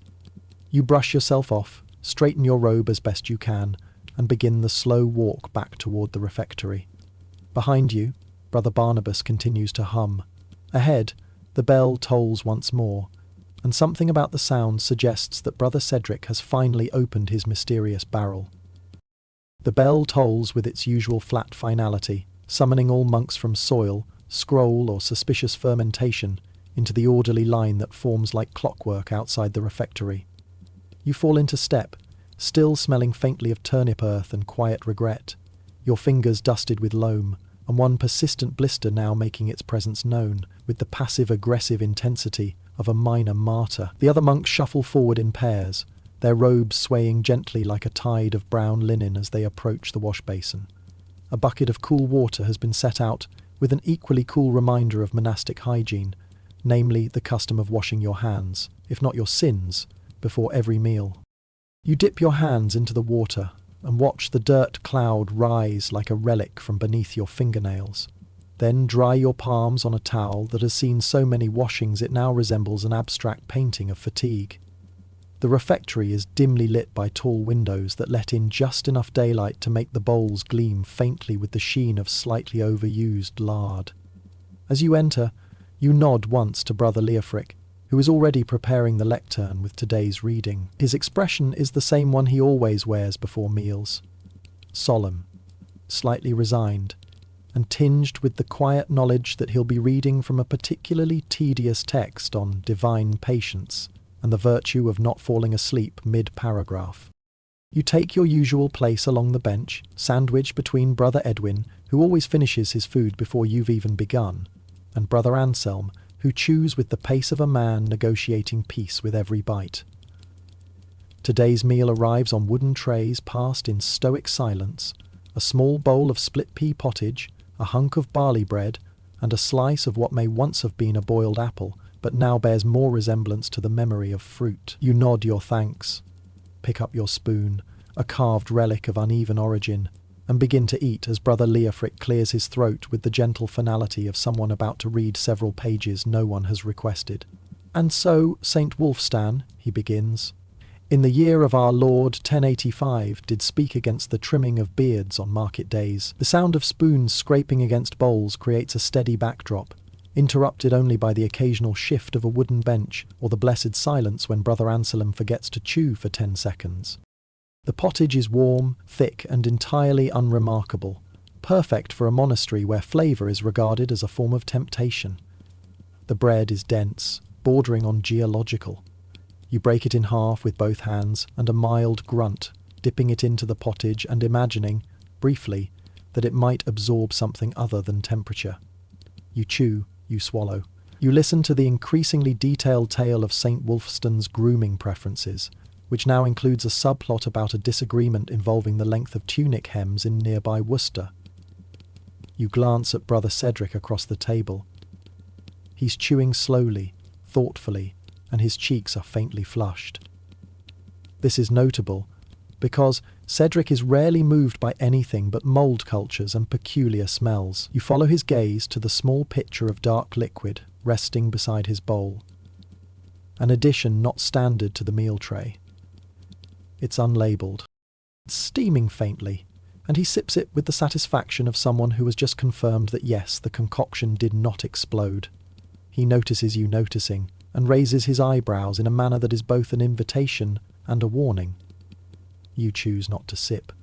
You brush yourself off, straighten your robe as best you can, and begin the slow walk back toward the refectory. Behind you, Brother Barnabas continues to hum. Ahead, the bell tolls once more, and something about the sound suggests that Brother Cedric has finally opened his mysterious barrel. The bell tolls with its usual flat finality, summoning all monks from soil, scroll, or suspicious fermentation into the orderly line that forms like clockwork outside the refectory. You fall into step, still smelling faintly of turnip earth and quiet regret, your fingers dusted with loam, and one persistent blister now making its presence known, with the passive-aggressive intensity of a minor martyr. The other monks shuffle forward in pairs, their robes swaying gently like a tide of brown linen as they approach the wash basin. A bucket of cool water has been set out with an equally cool reminder of monastic hygiene, namely the custom of washing your hands, if not your sins, before every meal. You dip your hands into the water and watch the dirt cloud rise like a relic from beneath your fingernails. Then dry your palms on a towel that has seen so many washings it now resembles an abstract painting of fatigue. The refectory is dimly lit by tall windows that let in just enough daylight to make the bowls gleam faintly with the sheen of slightly overused lard. As you enter, you nod once to Brother Leofric, who is already preparing the lectern with today's reading. His expression is the same one he always wears before meals. Solemn, slightly resigned, and tinged with the quiet knowledge that he'll be reading from a particularly tedious text on divine patience and the virtue of not falling asleep mid-paragraph. You take your usual place along the bench, sandwiched between Brother Edwin, who always finishes his food before you've even begun, and Brother Anselm, who chews with the pace of a man negotiating peace with every bite. Today's meal arrives on wooden trays passed in stoic silence, a small bowl of split pea pottage, a hunk of barley bread, and a slice of what may once have been a boiled apple, but now bears more resemblance to the memory of fruit. You nod your thanks, pick up your spoon, a carved relic of uneven origin, and begin to eat as Brother Leofric clears his throat with the gentle finality of someone about to read several pages no one has requested. "And so, St. Wulfstan," he begins, "in the year of our Lord 1085 did speak against the trimming of beards on market days. The sound of spoons scraping against bowls creates a steady backdrop, interrupted only by the occasional shift of a wooden bench or the blessed silence when Brother Anselm forgets to chew for 10 seconds. The pottage is warm, thick, and entirely unremarkable, perfect for a monastery where flavour is regarded as a form of temptation. The bread is dense, bordering on geological. You break it in half with both hands, and a mild grunt, dipping it into the pottage and imagining, briefly, that it might absorb something other than temperature. You chew, you swallow. You listen to the increasingly detailed tale of St. Wulfstan's grooming preferences, which now includes a subplot about a disagreement involving the length of tunic hems in nearby Worcester. You glance at Brother Cedric across the table. He's chewing slowly, thoughtfully, and his cheeks are faintly flushed. This is notable because Cedric is rarely moved by anything but mould cultures and peculiar smells. You follow his gaze to the small pitcher of dark liquid resting beside his bowl, an addition not standard to the meal tray. It's unlabelled. It's steaming faintly, and he sips it with the satisfaction of someone who has just confirmed that yes, the concoction did not explode. He notices you noticing, and raises his eyebrows in a manner that is both an invitation and a warning. You choose not to sip.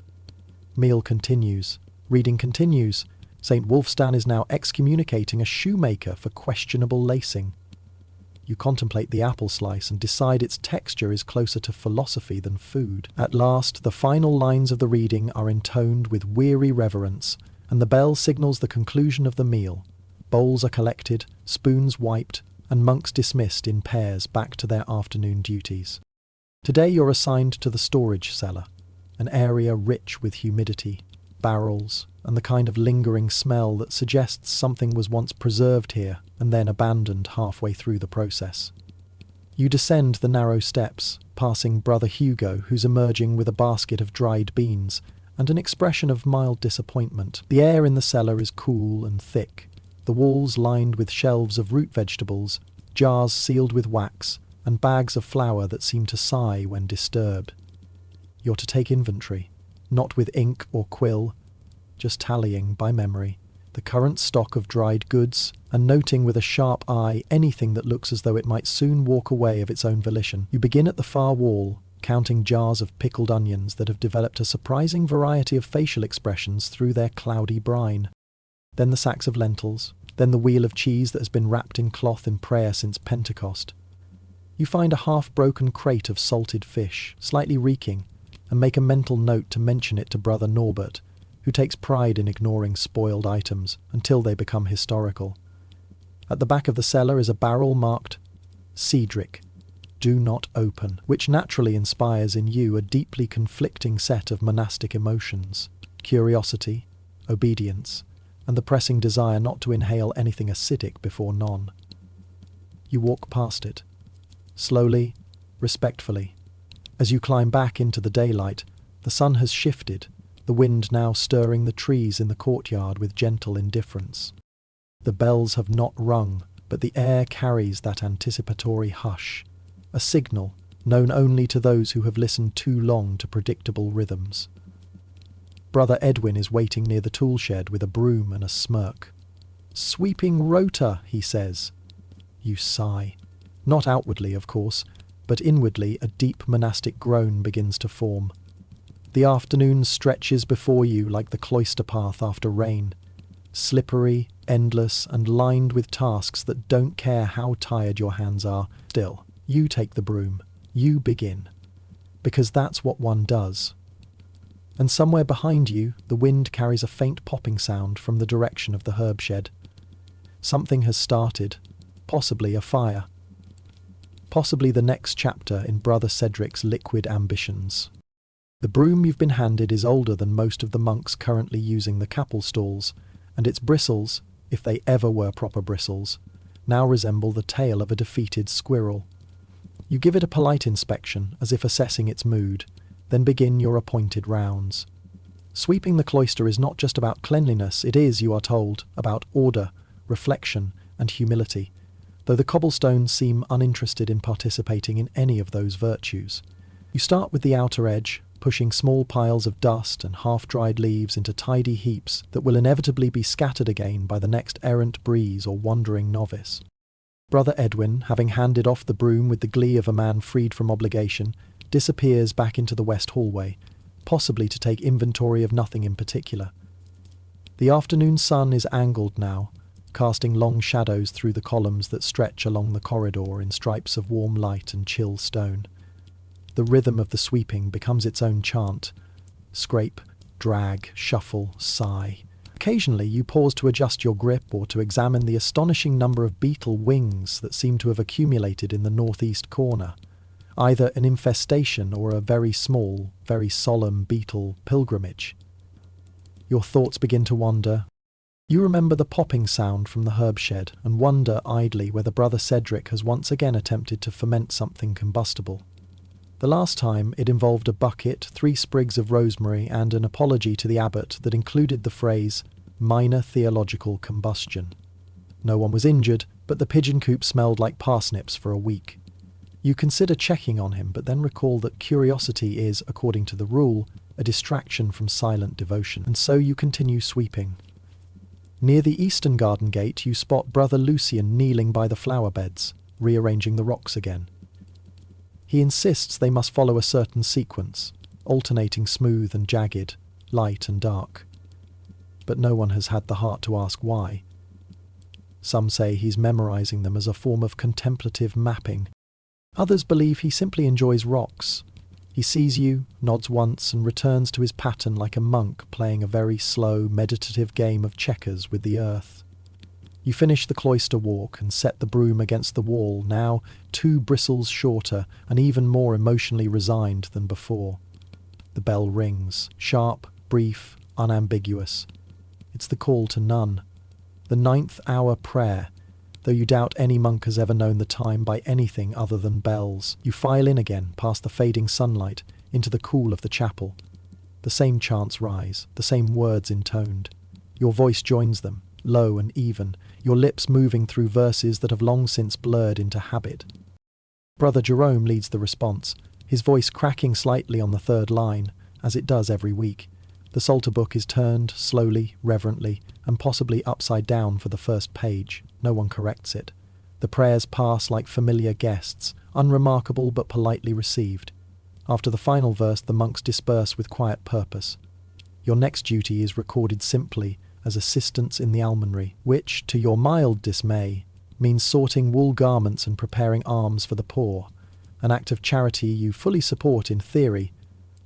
Meal continues. Reading continues. St. Wulfstan is now excommunicating a shoemaker for questionable lacing. You contemplate the apple slice and decide its texture is closer to philosophy than food. At last, the final lines of the reading are intoned with weary reverence, and the bell signals the conclusion of the meal. Bowls are collected, spoons wiped, and monks dismissed in pairs back to their afternoon duties. Today you're assigned to the storage cellar, an area rich with humidity, barrels, and the kind of lingering smell that suggests something was once preserved here and then abandoned halfway through the process. You descend the narrow steps, passing Brother Hugo, who's emerging with a basket of dried beans and an expression of mild disappointment. The air in the cellar is cool and thick, the walls lined with shelves of root vegetables, jars sealed with wax, and bags of flour that seem to sigh when disturbed. You're to take inventory, not with ink or quill, just tallying by memory, the current stock of dried goods, and noting with a sharp eye anything that looks as though it might soon walk away of its own volition. You begin at the far wall, counting jars of pickled onions that have developed a surprising variety of facial expressions through their cloudy brine. Then the sacks of lentils, then the wheel of cheese that has been wrapped in cloth in prayer since Pentecost. You find a half-broken crate of salted fish, slightly reeking, and make a mental note to mention it to Brother Norbert, who takes pride in ignoring spoiled items until they become historical. At the back of the cellar is a barrel marked Cedric, do not open, which naturally inspires in you a deeply conflicting set of monastic emotions: curiosity, obedience, and the pressing desire not to inhale anything acidic before none. You walk past it, slowly, respectfully. As you climb back into the daylight, the sun has shifted, the wind now stirring the trees in the courtyard with gentle indifference. The bells have not rung, but the air carries that anticipatory hush, a signal known only to those who have listened too long to predictable rhythms. Brother Edwin is waiting near the tool shed with a broom and a smirk. "Sweeping rota," he says. You sigh. Not outwardly, of course, but inwardly a deep monastic groan begins to form. The afternoon stretches before you like the cloister path after rain, slippery, endless, and lined with tasks that don't care how tired your hands are. Still, you take the broom, you begin, because that's what one does. And somewhere behind you, the wind carries a faint popping sound from the direction of the herb shed. Something has started, possibly a fire. Possibly the next chapter in Brother Cedric's liquid ambitions. The broom you've been handed is older than most of the monks currently using the capel stalls, and its bristles, if they ever were proper bristles, now resemble the tail of a defeated squirrel. You give it a polite inspection, as if assessing its mood, then begin your appointed rounds. Sweeping the cloister is not just about cleanliness, it is, you are told, about order, reflection, and humility, though the cobblestones seem uninterested in participating in any of those virtues. You start with the outer edge, pushing small piles of dust and half-dried leaves into tidy heaps that will inevitably be scattered again by the next errant breeze or wandering novice. Brother Edwin, having handed off the broom with the glee of a man freed from obligation, disappears back into the west hallway, possibly to take inventory of nothing in particular. The afternoon sun is angled now, casting long shadows through the columns that stretch along the corridor in stripes of warm light and chill stone. The rhythm of the sweeping becomes its own chant: scrape, drag, shuffle, sigh. Occasionally you pause to adjust your grip or to examine the astonishing number of beetle wings that seem to have accumulated in the northeast corner, either an infestation or a very small, very solemn beetle pilgrimage. Your thoughts begin to wander. You remember the popping sound from the herb shed and wonder idly whether Brother Cedric has once again attempted to ferment something combustible. The last time it involved a bucket, 3 sprigs of rosemary, and an apology to the abbot that included the phrase, "minor theological combustion." No one was injured, but the pigeon coop smelled like parsnips for a week. You consider checking on him, but then recall that curiosity is, according to the rule, a distraction from silent devotion, and so you continue sweeping. Near the eastern garden gate you spot Brother Lucian kneeling by the flower beds, rearranging the rocks again. He insists they must follow a certain sequence, alternating smooth and jagged, light and dark. But no one has had the heart to ask why. Some say he's memorizing them as a form of contemplative mapping. Others believe he simply enjoys rocks. He sees you, nods once, and returns to his pattern like a monk playing a very slow, meditative game of checkers with the earth. You finish the cloister walk and set the broom against the wall, now 2 bristles shorter and even more emotionally resigned than before. The bell rings, sharp, brief, unambiguous. It's the call to none. The 9th hour prayer, though you doubt any monk has ever known the time by anything other than bells. You file in again, past the fading sunlight, into the cool of the chapel. The same chants rise, the same words intoned. Your voice joins them, low and even, your lips moving through verses that have long since blurred into habit. Brother Jerome leads the response, his voice cracking slightly on the 3rd line, as it does every week, The Psalter book is turned slowly, reverently, and possibly upside down for the first page. No one corrects it. The prayers pass like familiar guests, unremarkable but politely received. After the final verse, the monks disperse with quiet purpose. Your next duty is recorded simply as assistance in the almonry, which, to your mild dismay, means sorting wool garments and preparing alms for the poor, an act of charity you fully support in theory,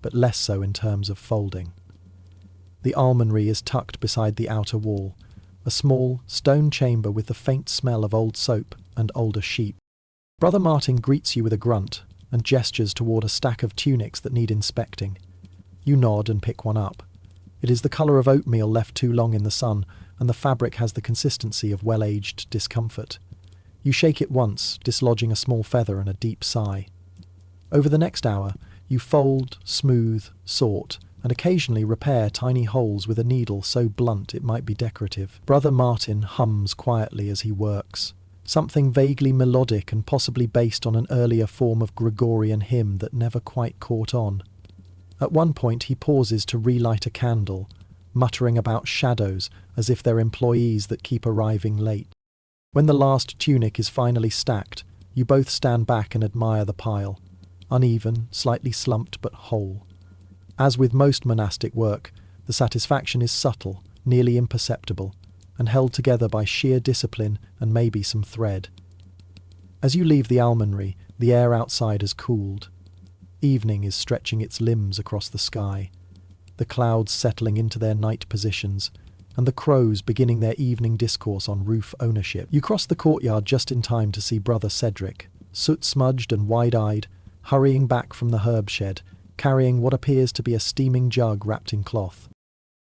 but less so in terms of folding. The almonry is tucked beside the outer wall, a small, stone chamber with the faint smell of old soap and older sheep. Brother Martin greets you with a grunt and gestures toward a stack of tunics that need inspecting. You nod and pick one up. It is the colour of oatmeal left too long in the sun, and the fabric has the consistency of well-aged discomfort. You shake it once, dislodging a small feather and a deep sigh. Over the next hour, you fold, smooth, sort, and occasionally repair tiny holes with a needle so blunt it might be decorative. Brother Martin hums quietly as he works, something vaguely melodic and possibly based on an earlier form of Gregorian hymn that never quite caught on. At one point he pauses to relight a candle, muttering about shadows as if they're employees that keep arriving late. When the last tunic is finally stacked, you both stand back and admire the pile, uneven, slightly slumped but whole. As with most monastic work, the satisfaction is subtle, nearly imperceptible, and held together by sheer discipline and maybe some thread. As you leave the almonry, the air outside has cooled. Evening is stretching its limbs across the sky, the clouds settling into their night positions, and the crows beginning their evening discourse on roof ownership. You cross the courtyard just in time to see Brother Cedric, soot-smudged and wide-eyed, hurrying back from the herb shed, carrying what appears to be a steaming jug wrapped in cloth.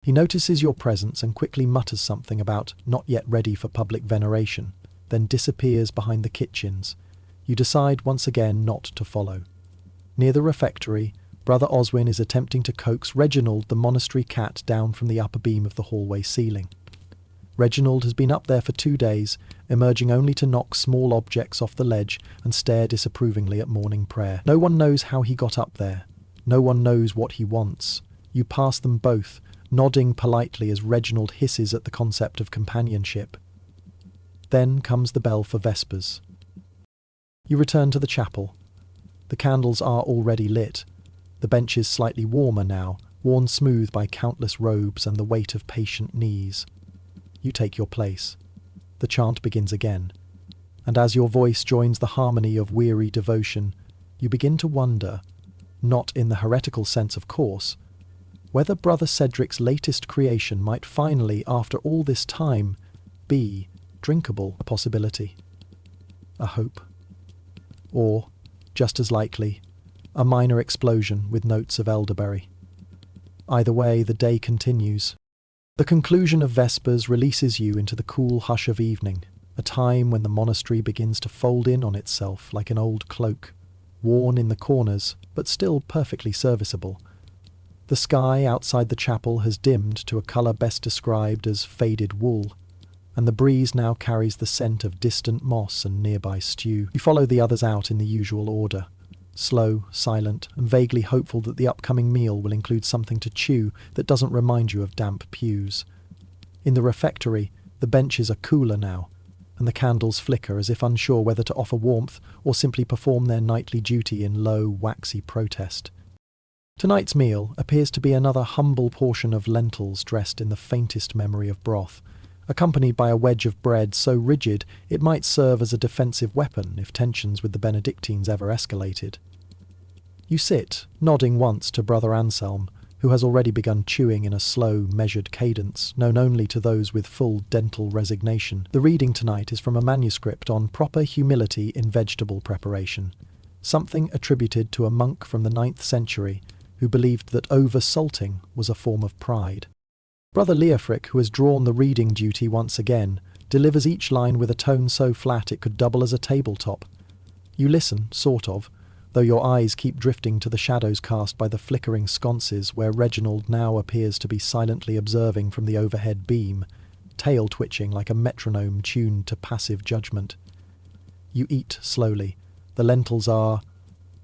He notices your presence and quickly mutters something about not yet ready for public veneration, then disappears behind the kitchens. You decide once again not to follow. Near the refectory, Brother Oswin is attempting to coax Reginald the monastery cat down from the upper beam of the hallway ceiling. Reginald has been up there for 2 days, emerging only to knock small objects off the ledge and stare disapprovingly at morning prayer. No one knows how he got up there. No one knows what he wants. You pass them both, nodding politely as Reginald hisses at the concept of companionship. Then comes the bell for Vespers. You return to the chapel. The candles are already lit, the benches slightly warmer now, worn smooth by countless robes and the weight of patient knees. You take your place. The chant begins again, and as your voice joins the harmony of weary devotion, you begin to wonder, not in the heretical sense of course, whether Brother Cedric's latest creation might finally, after all this time, be drinkable, a possibility, a hope, or, just as likely, a minor explosion with notes of elderberry. Either way, the day continues. The conclusion of Vespers releases you into the cool hush of evening, a time when the monastery begins to fold in on itself like an old cloak, worn in the corners, but still perfectly serviceable. The sky outside the chapel has dimmed to a colour best described as faded wool, and the breeze now carries the scent of distant moss and nearby stew. You follow the others out in the usual order, slow, silent, and vaguely hopeful that the upcoming meal will include something to chew that doesn't remind you of damp pews. In the refectory, the benches are cooler now, and the candles flicker as if unsure whether to offer warmth or simply perform their nightly duty in low, waxy protest. Tonight's meal appears to be another humble portion of lentils dressed in the faintest memory of broth, accompanied by a wedge of bread so rigid it might serve as a defensive weapon if tensions with the Benedictines ever escalated. You sit, nodding once to Brother Anselm, who has already begun chewing in a slow, measured cadence, known only to those with full dental resignation. The reading tonight is from a manuscript on proper humility in vegetable preparation, something attributed to a monk from the 9th century who believed that over-salting was a form of pride. Brother Leofric, who has drawn the reading duty once again, delivers each line with a tone so flat it could double as a tabletop. You listen, sort of, though your eyes keep drifting to the shadows cast by the flickering sconces where Reginald now appears to be silently observing from the overhead beam, tail twitching like a metronome tuned to passive judgment. You eat slowly. The lentils are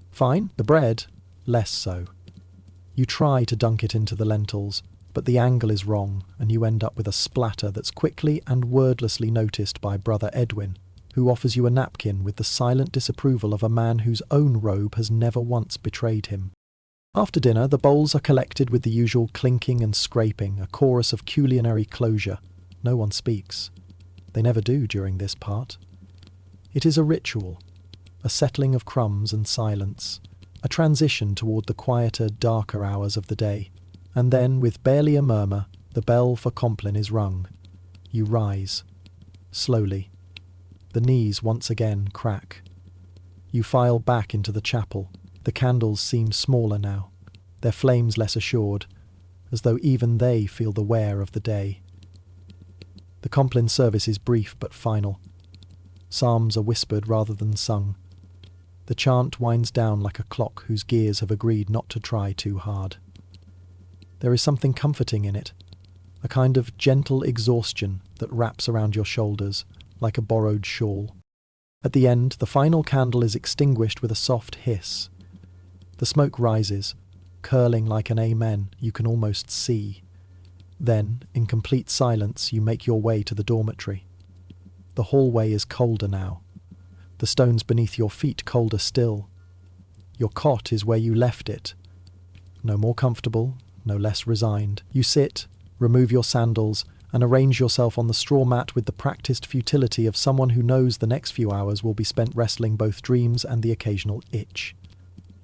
fine, the bread less so. You try to dunk it into the lentils, but the angle is wrong, and you end up with a splatter that's quickly and wordlessly noticed by Brother Edwin, who offers you a napkin with the silent disapproval of a man whose own robe has never once betrayed him. After dinner, the bowls are collected with the usual clinking and scraping, a chorus of culinary closure. No one speaks. They never do during this part. It is a ritual, a settling of crumbs and silence, a transition toward the quieter, darker hours of the day. And then, with barely a murmur, the bell for Compline is rung. You rise. Slowly. The knees once again crack. You file back into the chapel. The candles seem smaller now, their flames less assured, as though even they feel the wear of the day. The Compline service is brief but final. Psalms are whispered rather than sung. The chant winds down like a clock whose gears have agreed not to try too hard. There is something comforting in it, a kind of gentle exhaustion that wraps around your shoulders like a borrowed shawl. At the end, the final candle is extinguished with a soft hiss. The smoke rises, curling like an amen you can almost see. Then, in complete silence, you make your way to the dormitory. The hallway is colder now. The stones beneath your feet colder still. Your cot is where you left it. No more comfortable, no less resigned. You sit, remove your sandals, and arrange yourself on the straw mat with the practiced futility of someone who knows the next few hours will be spent wrestling both dreams and the occasional itch.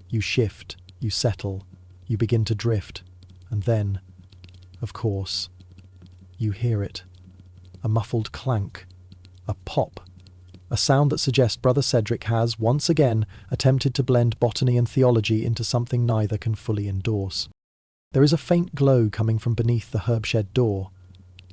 You shift, you settle, you begin to drift, and then, of course, you hear it. A muffled clank, a pop, a sound that suggests Brother Cedric has, once again, attempted to blend botany and theology into something neither can fully endorse. There is a faint glow coming from beneath the herb-shed door.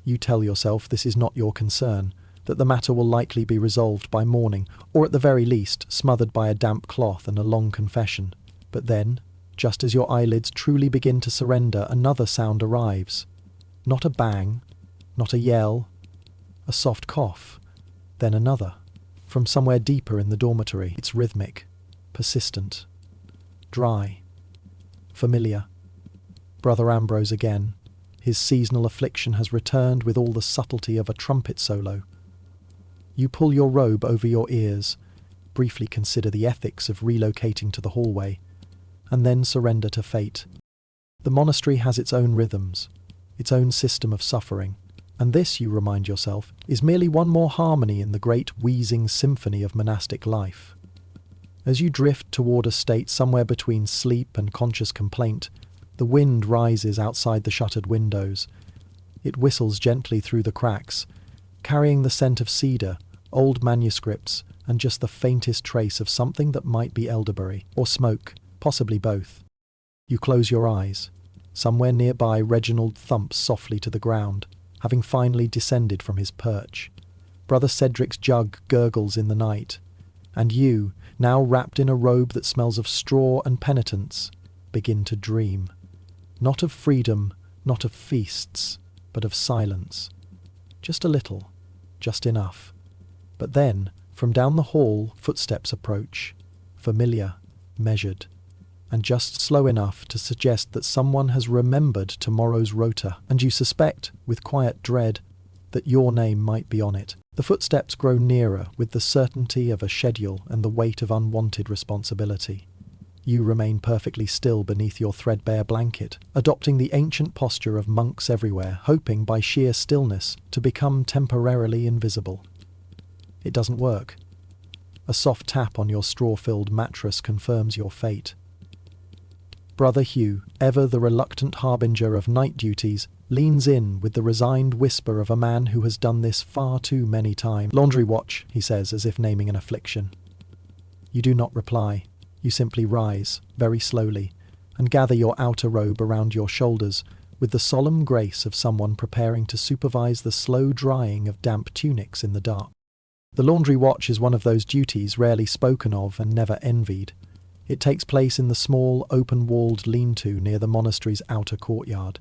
You tell yourself this is not your concern, that the matter will likely be resolved by morning, or at the very least, smothered by a damp cloth and a long confession. But then, just as your eyelids truly begin to surrender, another sound arrives. Not a bang, not a yell, a soft cough, then another. From somewhere deeper in the dormitory, it's rhythmic, persistent, dry, familiar. Brother Ambrose again. His seasonal affliction has returned with all the subtlety of a trumpet solo. You pull your robe over your ears, briefly consider the ethics of relocating to the hallway, and then surrender to fate. The monastery has its own rhythms, its own system of suffering, and this, you remind yourself, is merely one more harmony in the great wheezing symphony of monastic life. As you drift toward a state somewhere between sleep and conscious complaint, the wind rises outside the shuttered windows. It whistles gently through the cracks, carrying the scent of cedar, old manuscripts, and just the faintest trace of something that might be elderberry, or smoke, possibly both. You close your eyes. Somewhere nearby, Reginald thumps softly to the ground, having finally descended from his perch. Brother Cedric's jug gurgles in the night, and you, now wrapped in a robe that smells of straw and penitence, begin to dream. Not of freedom, not of feasts, but of silence. Just a little, just enough. But then, from down the hall, footsteps approach, familiar, measured, and just slow enough to suggest that someone has remembered tomorrow's rota, and you suspect, with quiet dread, that your name might be on it. The footsteps grow nearer with the certainty of a schedule and the weight of unwanted responsibility. You remain perfectly still beneath your threadbare blanket, adopting the ancient posture of monks everywhere, hoping by sheer stillness to become temporarily invisible. It doesn't work. A soft tap on your straw-filled mattress confirms your fate. Brother Hugh, ever the reluctant harbinger of night duties, leans in with the resigned whisper of a man who has done this far too many times. "Laundry watch," he says, as if naming an affliction. You do not reply. You simply rise, very slowly, and gather your outer robe around your shoulders with the solemn grace of someone preparing to supervise the slow drying of damp tunics in the dark. The laundry watch is one of those duties rarely spoken of and never envied. It takes place in the small, open-walled lean-to near the monastery's outer courtyard,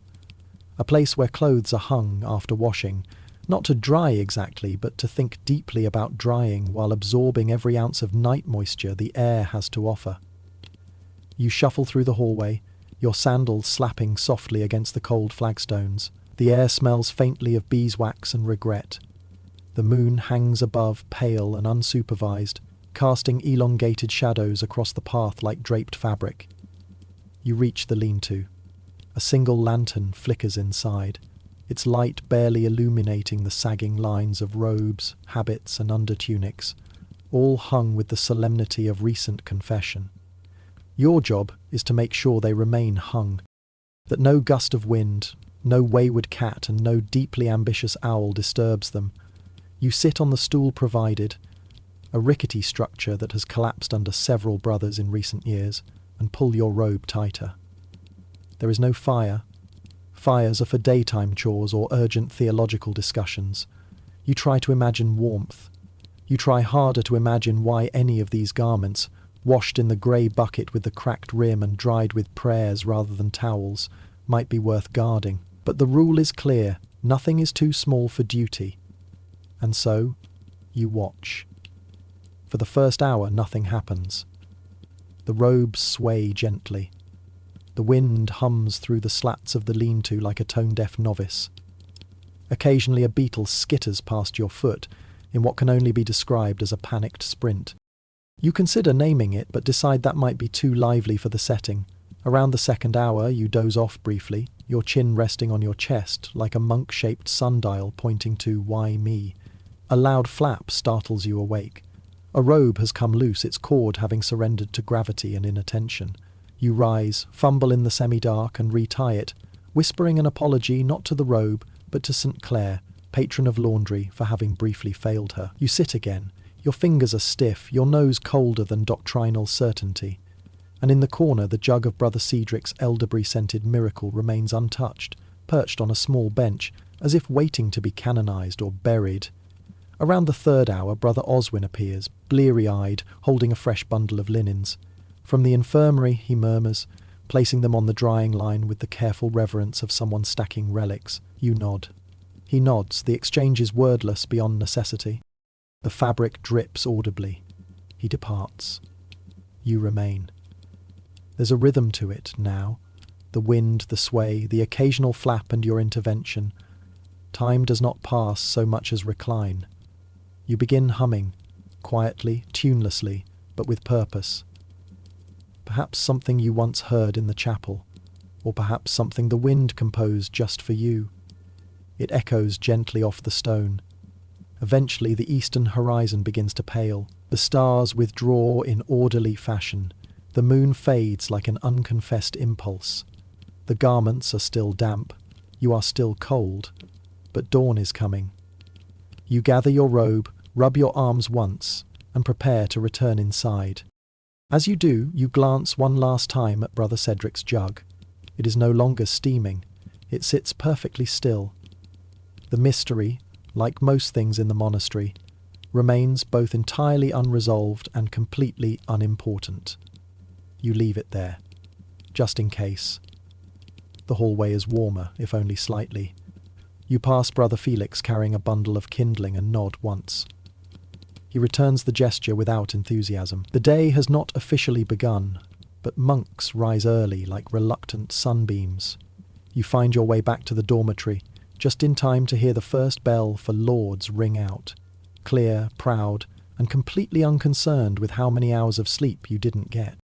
a place where clothes are hung after washing, not to dry exactly, but to think deeply about drying while absorbing every ounce of night moisture the air has to offer. You shuffle through the hallway, your sandals slapping softly against the cold flagstones. The air smells faintly of beeswax and regret. The moon hangs above, pale and unsupervised, casting elongated shadows across the path like draped fabric. You reach the lean-to. A single lantern flickers inside, its light barely illuminating the sagging lines of robes, habits and undertunics, all hung with the solemnity of recent confession. Your job is to make sure they remain hung, that no gust of wind, no wayward cat and no deeply ambitious owl disturbs them. You sit on the stool provided, a rickety structure that has collapsed under several brothers in recent years, and pull your robe tighter. There is no fire. Fires are for daytime chores or urgent theological discussions. You try to imagine warmth. You try harder to imagine why any of these garments, washed in the grey bucket with the cracked rim and dried with prayers rather than towels, might be worth guarding. But the rule is clear, nothing is too small for duty. And so, you watch. For the first hour, nothing happens. The robes sway gently. The wind hums through the slats of the lean-to like a tone-deaf novice. Occasionally a beetle skitters past your foot in what can only be described as a panicked sprint. You consider naming it, but decide that might be too lively for the setting. Around the second hour, you doze off briefly, your chin resting on your chest like a monk-shaped sundial pointing to "Why me?" A loud flap startles you awake. A robe has come loose, its cord having surrendered to gravity and inattention. You rise, fumble in the semi-dark and retie it, whispering an apology not to the robe, but to St. Clair, patron of laundry, for having briefly failed her. You sit again. Your fingers are stiff, your nose colder than doctrinal certainty. And in the corner, the jug of Brother Cedric's elderberry-scented miracle remains untouched, perched on a small bench, as if waiting to be canonized or buried. Around the third hour, Brother Oswin appears, bleary-eyed, holding a fresh bundle of linens. From the infirmary, he murmurs, placing them on the drying line with the careful reverence of someone stacking relics. You nod. He nods, the exchange is wordless beyond necessity. The fabric drips audibly. He departs. You remain. There's a rhythm to it now. The wind, the sway, the occasional flap and your intervention. Time does not pass so much as recline. You begin humming, quietly, tunelessly, but with purpose. Perhaps something you once heard in the chapel, or perhaps something the wind composed just for you. It echoes gently off the stone. Eventually the eastern horizon begins to pale. The stars withdraw in orderly fashion. The moon fades like an unconfessed impulse. The garments are still damp. You are still cold. But dawn is coming. You gather your robe, rub your arms once, and prepare to return inside. As you do, you glance one last time at Brother Cedric's jug. It is no longer steaming. It sits perfectly still. The mystery, like most things in the monastery, remains both entirely unresolved and completely unimportant. You leave it there, just in case. The hallway is warmer, if only slightly. You pass Brother Felix carrying a bundle of kindling and nod once. He returns the gesture without enthusiasm. The day has not officially begun, but monks rise early like reluctant sunbeams. You find your way back to the dormitory, just in time to hear the first bell for Lords ring out, clear, proud, and completely unconcerned with how many hours of sleep you didn't get.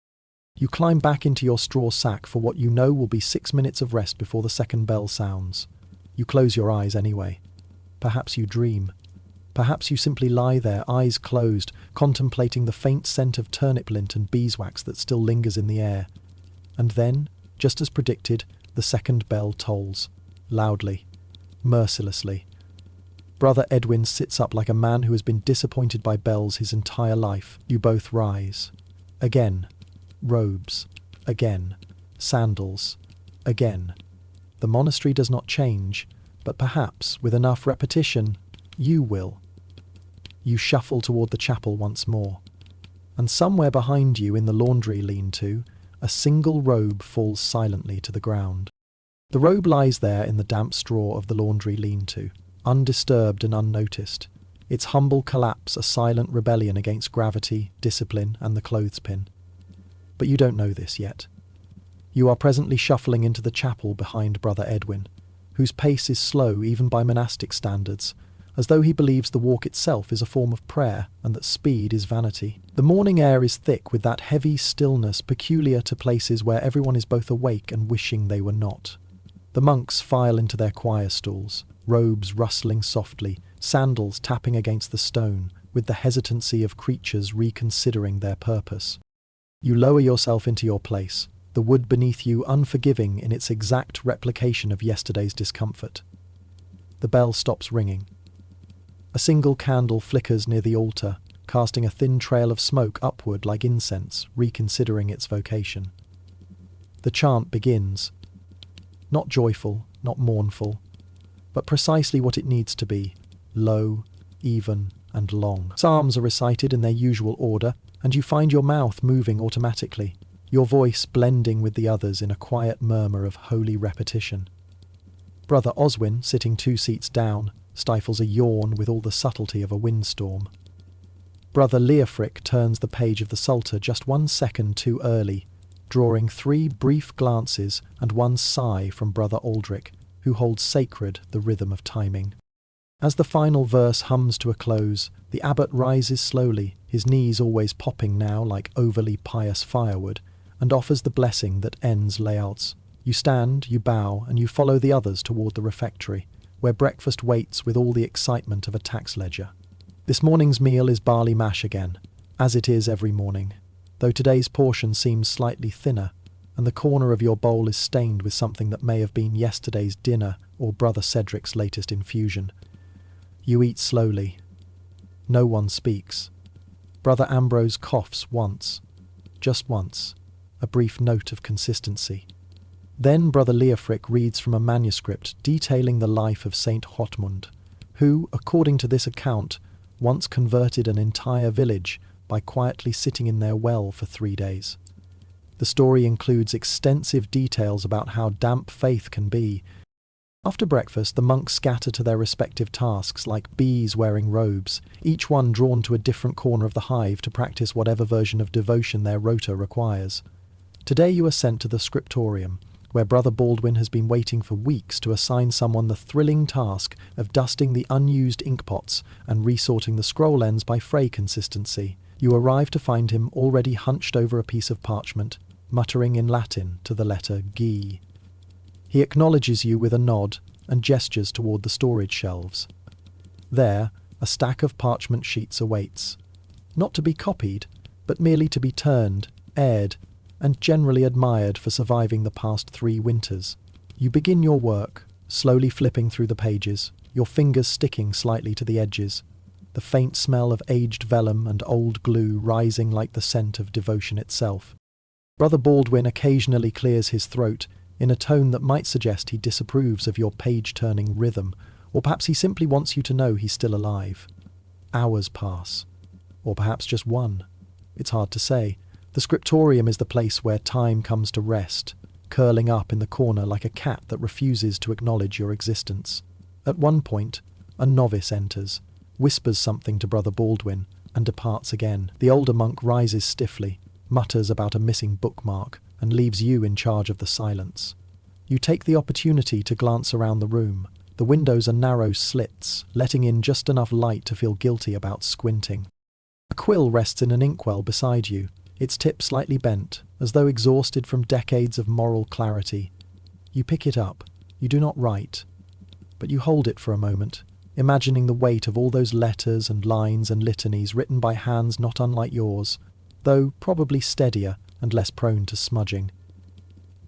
You climb back into your straw sack for what you know will be 6 minutes of rest before the second bell sounds. You close your eyes anyway. Perhaps you dream. Perhaps you simply lie there, eyes closed, contemplating the faint scent of turnip lint and beeswax that still lingers in the air. And then, just as predicted, the second bell tolls. Loudly. Mercilessly. Brother Edwin sits up like a man who has been disappointed by bells his entire life. You both rise. Again. Robes. Again. Sandals. Again. The monastery does not change, but perhaps, with enough repetition, you will. You shuffle toward the chapel once more, and somewhere behind you in the laundry lean-to, a single robe falls silently to the ground. The robe lies there in the damp straw of the laundry lean-to, undisturbed and unnoticed, its humble collapse a silent rebellion against gravity, discipline, and the clothespin. But you don't know this yet. You are presently shuffling into the chapel behind Brother Edwin, whose pace is slow even by monastic standards, as though he believes the walk itself is a form of prayer and that speed is vanity. The morning air is thick with that heavy stillness peculiar to places where everyone is both awake and wishing they were not. The monks file into their choir stalls, robes rustling softly, sandals tapping against the stone, with the hesitancy of creatures reconsidering their purpose. You lower yourself into your place, the wood beneath you unforgiving in its exact replication of yesterday's discomfort. The bell stops ringing. A single candle flickers near the altar, casting a thin trail of smoke upward like incense, reconsidering its vocation. The chant begins. Not joyful, not mournful, but precisely what it needs to be, low, even, and long. Psalms are recited in their usual order, and you find your mouth moving automatically, your voice blending with the others in a quiet murmur of holy repetition. Brother Oswin, sitting 2 seats down, stifles a yawn with all the subtlety of a windstorm. Brother Leofric turns the page of the Psalter just 1 second too early, drawing 3 brief glances and 1 sigh from Brother Aldrich, who holds sacred the rhythm of timing. As the final verse hums to a close, the abbot rises slowly, his knees always popping now like overly pious firewood, and offers the blessing that ends layouts. You stand, you bow, and you follow the others toward the refectory, where breakfast waits with all the excitement of a tax ledger. This morning's meal is barley mash again, as it is every morning, though today's portion seems slightly thinner, and the corner of your bowl is stained with something that may have been yesterday's dinner or Brother Cedric's latest infusion. You eat slowly. No one speaks. Brother Ambrose coughs once, just once, a brief note of consistency. Then Brother Leofric reads from a manuscript detailing the life of Saint Hotmund, who, according to this account, once converted an entire village by quietly sitting in their well for 3 days. The story includes extensive details about how damp faith can be. After breakfast, the monks scatter to their respective tasks like bees wearing robes, each one drawn to a different corner of the hive to practice whatever version of devotion their rota requires. Today you are sent to the scriptorium, where Brother Baldwin has been waiting for weeks to assign someone the thrilling task of dusting the unused inkpots and resorting the scroll ends by fray consistency. You arrive to find him already hunched over a piece of parchment, muttering in Latin to the letter G. He acknowledges you with a nod and gestures toward the storage shelves. There, a stack of parchment sheets awaits, not to be copied, but merely to be turned, aired, and generally admired for surviving the past 3 winters. You begin your work, slowly flipping through the pages, your fingers sticking slightly to the edges, the faint smell of aged vellum and old glue rising like the scent of devotion itself. Brother Baldwin occasionally clears his throat in a tone that might suggest he disapproves of your page-turning rhythm, or perhaps he simply wants you to know he's still alive. Hours pass, or perhaps just 1. It's hard to say. The scriptorium is the place where time comes to rest, curling up in the corner like a cat that refuses to acknowledge your existence. At one point, a novice enters, whispers something to Brother Baldwin, and departs again. The older monk rises stiffly, mutters about a missing bookmark, and leaves you in charge of the silence. You take the opportunity to glance around the room. The windows are narrow slits, letting in just enough light to feel guilty about squinting. A quill rests in an inkwell beside you, its tip slightly bent, as though exhausted from decades of moral clarity. You pick it up. You do not write, but you hold it for a moment, imagining the weight of all those letters and lines and litanies written by hands not unlike yours, though probably steadier and less prone to smudging.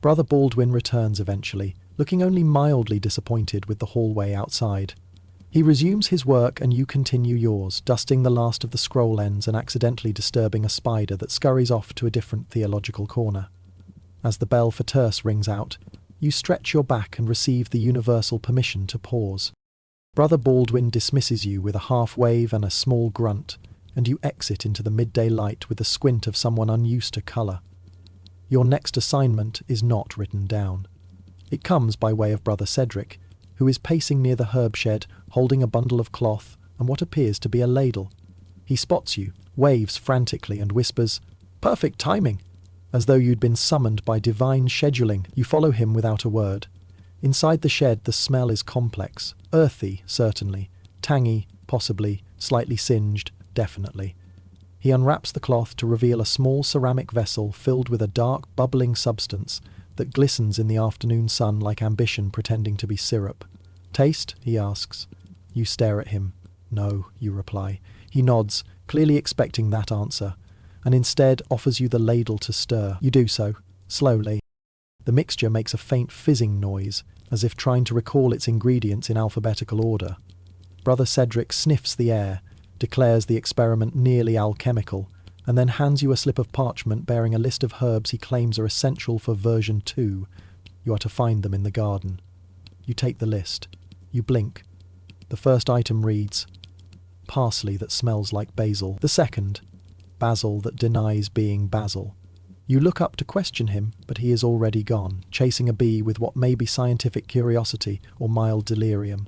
Brother Baldwin returns eventually, looking only mildly disappointed with the hallway outside. He resumes his work and you continue yours, dusting the last of the scroll ends and accidentally disturbing a spider that scurries off to a different theological corner. As the bell for terce rings out, you stretch your back and receive the universal permission to pause. Brother Baldwin dismisses you with a half wave and a small grunt, and you exit into the midday light with the squint of someone unused to colour. Your next assignment is not written down. It comes by way of Brother Cedric, who is pacing near the herb shed, holding a bundle of cloth and what appears to be a ladle. He spots you, waves frantically and whispers, "Perfect timing!" As though you'd been summoned by divine scheduling, you follow him without a word. Inside the shed, the smell is complex. Earthy, certainly. Tangy, possibly. Slightly singed, definitely. He unwraps the cloth to reveal a small ceramic vessel filled with a dark, bubbling substance that glistens in the afternoon sun like ambition pretending to be syrup. "Taste?" he asks. You stare at him. "No," you reply. He nods, clearly expecting that answer, and instead offers you the ladle to stir. You do so, slowly. The mixture makes a faint fizzing noise, as if trying to recall its ingredients in alphabetical order. Brother Cedric sniffs the air, declares the experiment nearly alchemical, and then hands you a slip of parchment bearing a list of herbs he claims are essential for version 2. You are to find them in the garden. You take the list. You blink. The first item reads, parsley that smells like basil. The second, basil that denies being basil. You look up to question him, but he is already gone, chasing a bee with what may be scientific curiosity or mild delirium.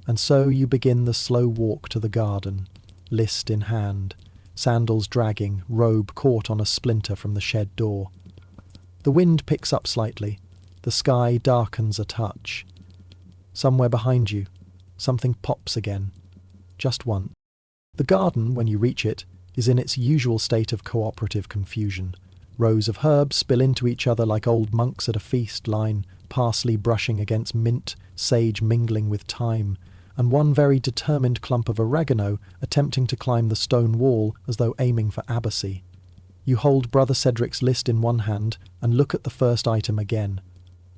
And so you begin the slow walk to the garden, list in hand, sandals dragging, robe caught on a splinter from the shed door. The wind picks up slightly. The sky darkens a touch. Somewhere behind you, something pops again. Just once. The garden, when you reach it, is in its usual state of cooperative confusion. Rows of herbs spill into each other like old monks at a feast line, parsley brushing against mint, sage mingling with thyme, and one very determined clump of oregano attempting to climb the stone wall as though aiming for abacy. You hold Brother Cedric's list in one hand and look at the first item again.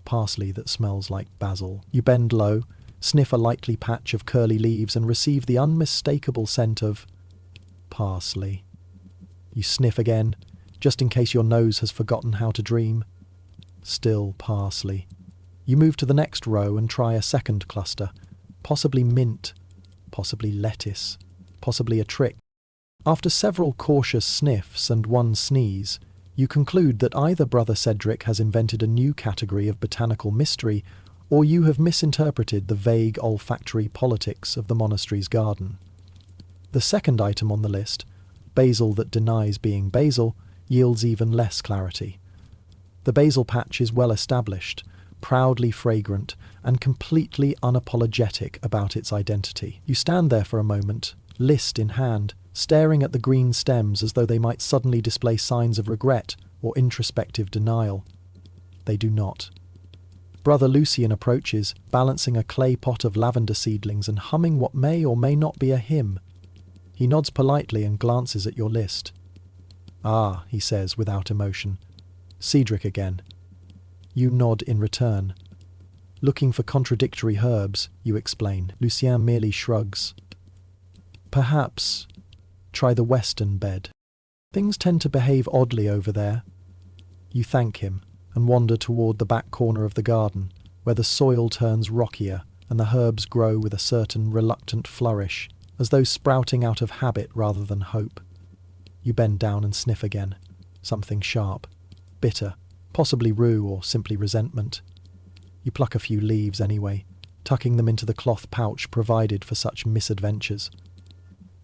Parsley that smells like basil. You bend low, sniff a likely patch of curly leaves and receive the unmistakable scent of parsley. You sniff again, just in case your nose has forgotten how to dream. Still parsley. You move to the next row and try a second cluster. Possibly mint, possibly lettuce, possibly a trick. After several cautious sniffs and one sneeze, you conclude that either Brother Cedric has invented a new category of botanical mystery, or you have misinterpreted the vague olfactory politics of the monastery's garden. The second item on the list, basil that denies being basil, yields even less clarity. The basil patch is well established, proudly fragrant, and completely unapologetic about its identity. You stand there for a moment, list in hand, staring at the green stems as though they might suddenly display signs of regret or introspective denial. They do not. Brother Lucian approaches, balancing a clay pot of lavender seedlings and humming what may or may not be a hymn. He nods politely and glances at your list. "Ah," he says without emotion. "Cedric again." You nod in return. "Looking for contradictory herbs," you explain. Lucien merely shrugs. "Perhaps try the western bed. Things tend to behave oddly over there." You thank him and wander toward the back corner of the garden, where the soil turns rockier and the herbs grow with a certain reluctant flourish, as though sprouting out of habit rather than hope. You bend down and sniff again. Something sharp, bitter, possibly rue or simply resentment. You pluck a few leaves anyway, tucking them into the cloth pouch provided for such misadventures.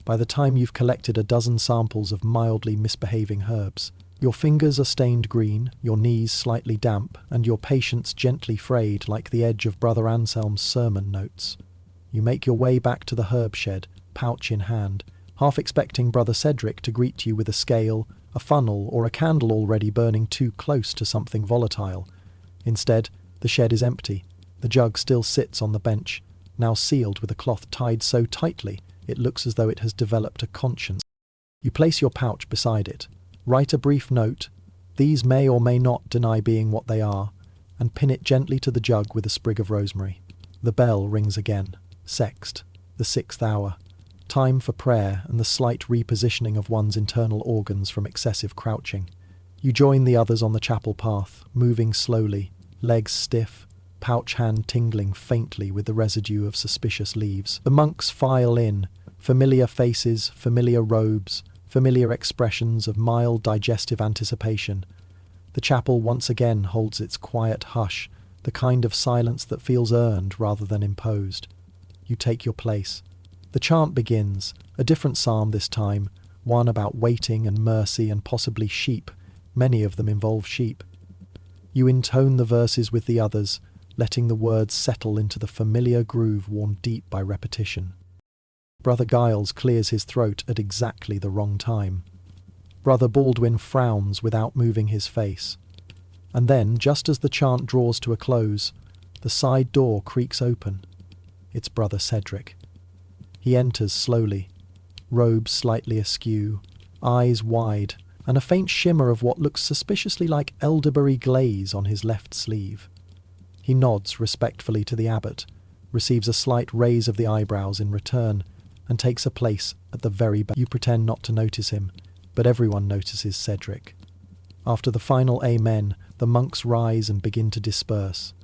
By the time you've collected a dozen samples of mildly misbehaving herbs, your fingers are stained green, your knees slightly damp, and your patience gently frayed like the edge of Brother Anselm's sermon notes. You make your way back to the herb shed, pouch in hand, half expecting Brother Cedric to greet you with a scale, a funnel, or a candle already burning too close to something volatile. Instead, the shed is empty. The jug still sits on the bench, now sealed with a cloth tied so tightly it looks as though it has developed a conscience. You place your pouch beside it, write a brief note, "These may or may not deny being what they are," and pin it gently to the jug with a sprig of rosemary. The bell rings again. Sext, the 6th hour. Time for prayer and the slight repositioning of one's internal organs from excessive crouching. You join the others on the chapel path, moving slowly, legs stiff, pouch hand tingling faintly with the residue of suspicious leaves. The monks file in, familiar faces, familiar robes, familiar expressions of mild digestive anticipation. The chapel once again holds its quiet hush, the kind of silence that feels earned rather than imposed. You take your place. The chant begins, a different psalm this time, one about waiting and mercy and possibly sheep, Many of them involve sheep. You intone the verses with the others, letting the words settle into the familiar groove worn deep by repetition. Brother Giles clears his throat at exactly the wrong time. Brother Baldwin frowns without moving his face. And then, just as the chant draws to a close, the side door creaks open. It's Brother Cedric. He enters slowly, robes slightly askew, eyes wide, and a faint shimmer of what looks suspiciously like elderberry glaze on his left sleeve. He nods respectfully to the abbot, receives a slight raise of the eyebrows in return, and takes a place at the very back. You pretend not to notice him, but everyone notices Cedric. After the final amen, the monks rise and begin to disperse.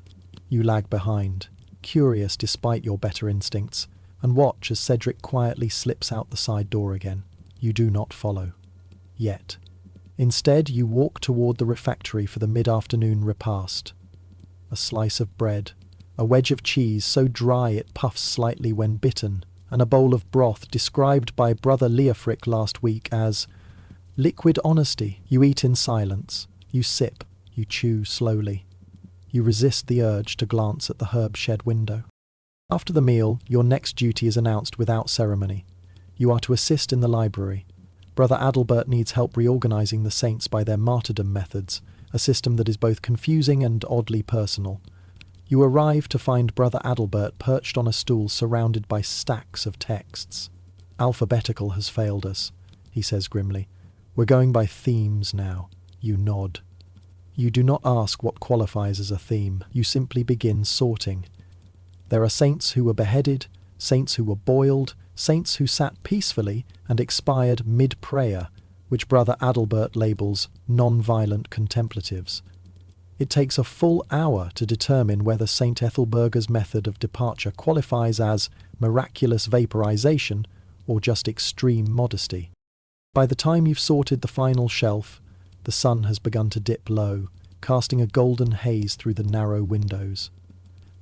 You lag behind, curious despite your better instincts, and watch as Cedric quietly slips out the side door again. You do not follow. Yet. Instead, you walk toward the refectory for the mid-afternoon repast. A slice of bread, a wedge of cheese so dry it puffs slightly when bitten, and a bowl of broth described by Brother Leofric last week as liquid honesty. You eat in silence. You sip. You chew slowly. You resist the urge to glance at the herb shed window. After the meal, your next duty is announced without ceremony. You are to assist in the library. Brother Adalbert needs help reorganizing the saints by their martyrdom methods, a system that is both confusing and oddly personal. You arrive to find Brother Adalbert perched on a stool surrounded by stacks of texts. Alphabetical has failed us, he says grimly. We're going by themes now. You nod. You do not ask what qualifies as a theme. You simply begin sorting. There are saints who were beheaded, saints who were boiled, saints who sat peacefully and expired mid-prayer, which Brother Adalbert labels non-violent contemplatives. It takes a full hour to determine whether St. Ethelburga's method of departure qualifies as miraculous vaporization or just extreme modesty. By the time you've sorted the final shelf, the sun has begun to dip low, casting a golden haze through the narrow windows.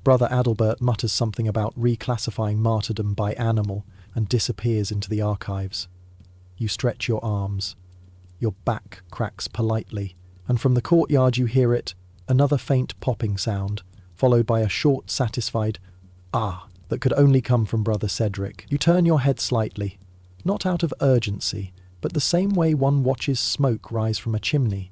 Brother Adalbert mutters something about reclassifying martyrdom by animal and disappears into the archives. You stretch your arms. Your back cracks politely, and from the courtyard you hear it, another faint popping sound, followed by a short, satisfied "ah" that could only come from Brother Cedric. You turn your head slightly, not out of urgency, but the same way one watches smoke rise from a chimney,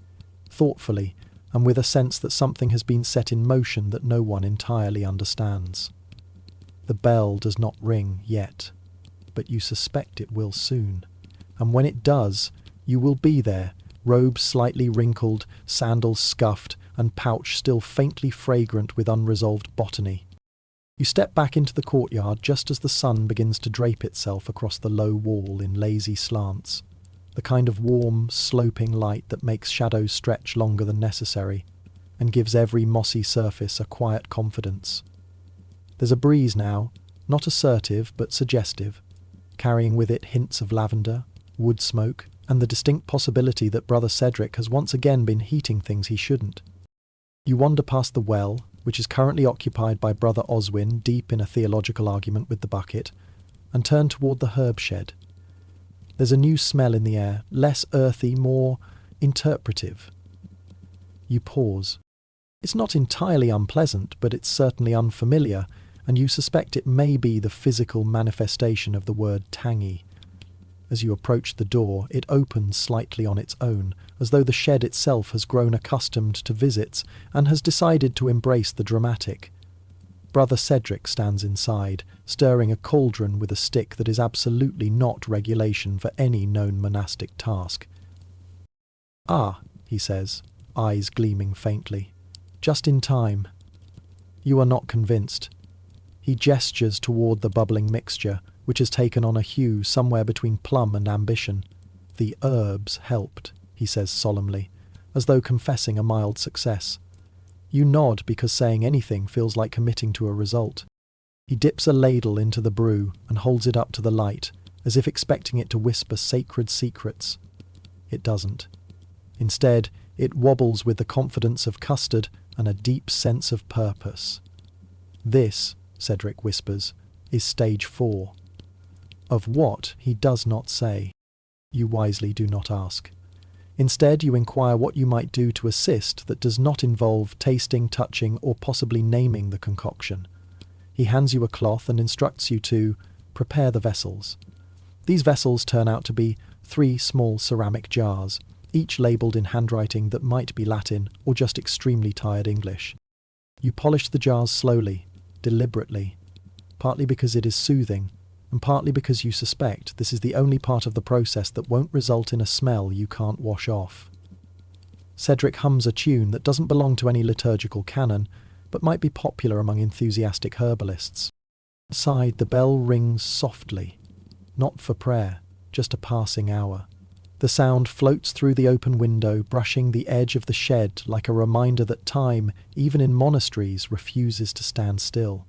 thoughtfully, and with a sense that something has been set in motion that no one entirely understands. The bell does not ring yet, but you suspect it will soon, and when it does, you will be there, robes slightly wrinkled, sandals scuffed, and pouch still faintly fragrant with unresolved botany. You step back into the courtyard just as the sun begins to drape itself across the low wall in lazy slants, the kind of warm, sloping light that makes shadows stretch longer than necessary, and gives every mossy surface a quiet confidence. There's a breeze now, not assertive but suggestive, carrying with it hints of lavender, wood smoke, and the distinct possibility that Brother Cedric has once again been heating things he shouldn't. You wander past the well, which is currently occupied by Brother Oswin deep in a theological argument with the bucket, and turn toward the herb shed. There's a new smell in the air, less earthy, more interpretive. You pause. It's not entirely unpleasant, but it's certainly unfamiliar, and you suspect it may be the physical manifestation of the word tangy. As you approach the door, it opens slightly on its own, as though the shed itself has grown accustomed to visits and has decided to embrace the dramatic. Brother Cedric stands inside, stirring a cauldron with a stick that is absolutely not regulation for any known monastic task. "Ah," he says, eyes gleaming faintly. "Just in time." You are not convinced. He gestures toward the bubbling mixture, which has taken on a hue somewhere between plum and ambition. "The herbs helped," he says solemnly, as though confessing a mild success. You nod because saying anything feels like committing to a result. He dips a ladle into the brew and holds it up to the light, as if expecting it to whisper sacred secrets. It doesn't. Instead, it wobbles with the confidence of custard and a deep sense of purpose. "This," Cedric whispers, "is stage 4. Of what, he does not say. You wisely do not ask. Instead, you inquire what you might do to assist that does not involve tasting, touching, or possibly naming the concoction. He hands you a cloth and instructs you to prepare the vessels. These vessels turn out to be 3 small ceramic jars, each labelled in handwriting that might be Latin or just extremely tired English. You polish the jars slowly, deliberately, partly because it is soothing, and partly because you suspect this is the only part of the process that won't result in a smell you can't wash off. Cedric hums a tune that doesn't belong to any liturgical canon, but might be popular among enthusiastic herbalists. Outside, the bell rings softly, not for prayer, just a passing hour. The sound floats through the open window, brushing the edge of the shed like a reminder that time, even in monasteries, refuses to stand still.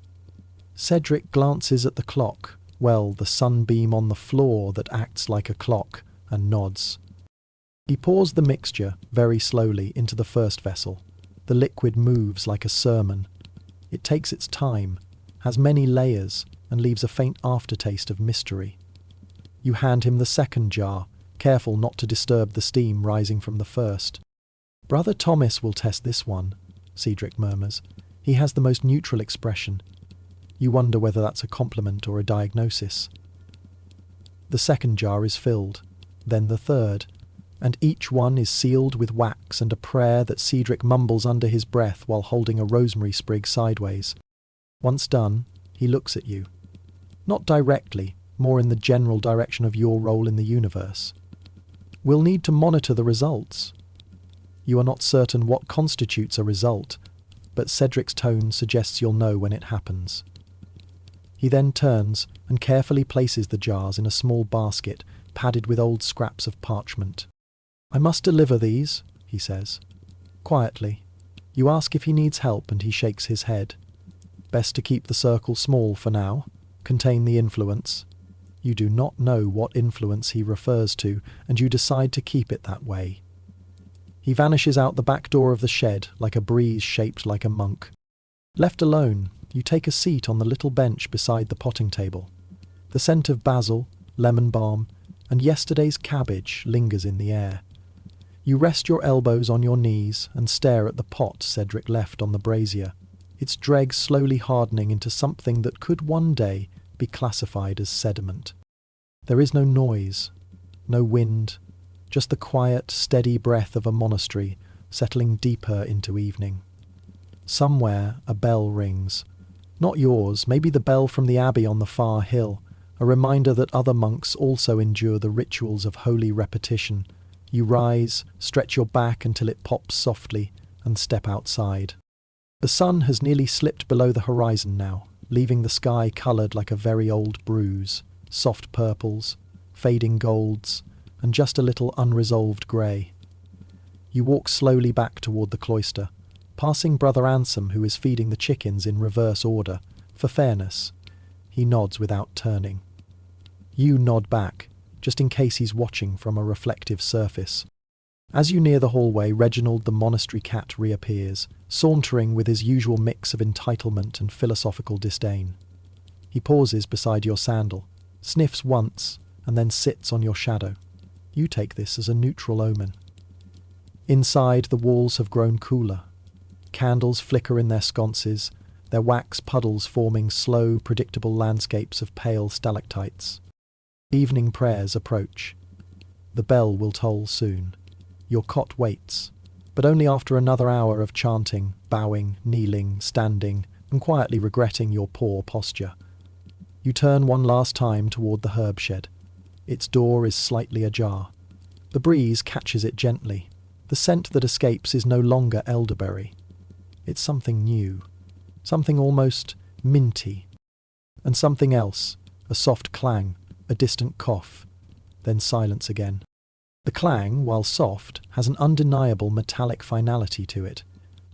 Cedric glances at the clock, the sunbeam on the floor that acts like a clock, and nods. He pours the mixture, very slowly, into the first vessel. The liquid moves like a sermon. It takes its time, has many layers, and leaves a faint aftertaste of mystery. You hand him the second jar, careful not to disturb the steam rising from the first. "Brother Thomas will test this one," Cedric murmurs. "He has the most neutral expression." You wonder whether that's a compliment or a diagnosis. The second jar is filled, then the third, and each one is sealed with wax and a prayer that Cedric mumbles under his breath while holding a rosemary sprig sideways. Once done, he looks at you. Not directly, more in the general direction of your role in the universe. "We'll need to monitor the results." You are not certain what constitutes a result, but Cedric's tone suggests you'll know when it happens. He then turns and carefully places the jars in a small basket padded with old scraps of parchment. "I must deliver these," he says. Quietly, you ask if he needs help and he shakes his head. Best to keep the circle small for now, contain the influence. You do not know what influence he refers to, and you decide to keep it that way. He vanishes out the back door of the shed like a breeze shaped like a monk. Left alone, you take a seat on the little bench beside the potting table. The scent of basil, lemon balm, and yesterday's cabbage lingers in the air. You rest your elbows on your knees and stare at the pot Cedric left on the brazier, its dregs slowly hardening into something that could one day be classified as sediment. There is no noise, no wind, just the quiet, steady breath of a monastery settling deeper into evening. Somewhere a bell rings. Not yours, maybe the bell from the abbey on the far hill, a reminder that other monks also endure the rituals of holy repetition. You rise, stretch your back until it pops softly, and step outside. The sun has nearly slipped below the horizon now, leaving the sky coloured like a very old bruise, soft purples, fading golds, and just a little unresolved grey. You walk slowly back toward the cloister, passing Brother Ansem, who is feeding the chickens in reverse order, for fairness. He nods without turning. You nod back, just in case he's watching from a reflective surface. As you near the hallway, Reginald the monastery cat reappears, sauntering with his usual mix of entitlement and philosophical disdain. He pauses beside your sandal, sniffs once, and then sits on your shadow. You take this as a neutral omen. Inside, the walls have grown cooler. Candles flicker in their sconces, their wax puddles forming slow, predictable landscapes of pale stalactites. Evening prayers approach. The bell will toll soon. Your cot waits, but only after another hour of chanting, bowing, kneeling, standing, and quietly regretting your poor posture. You turn one last time toward the herb shed. Its door is slightly ajar. The breeze catches it gently. The scent that escapes is no longer elderberry. It's something new, something almost minty. And something else, a soft clang, a distant cough, then silence again. The clang, while soft, has an undeniable metallic finality to it,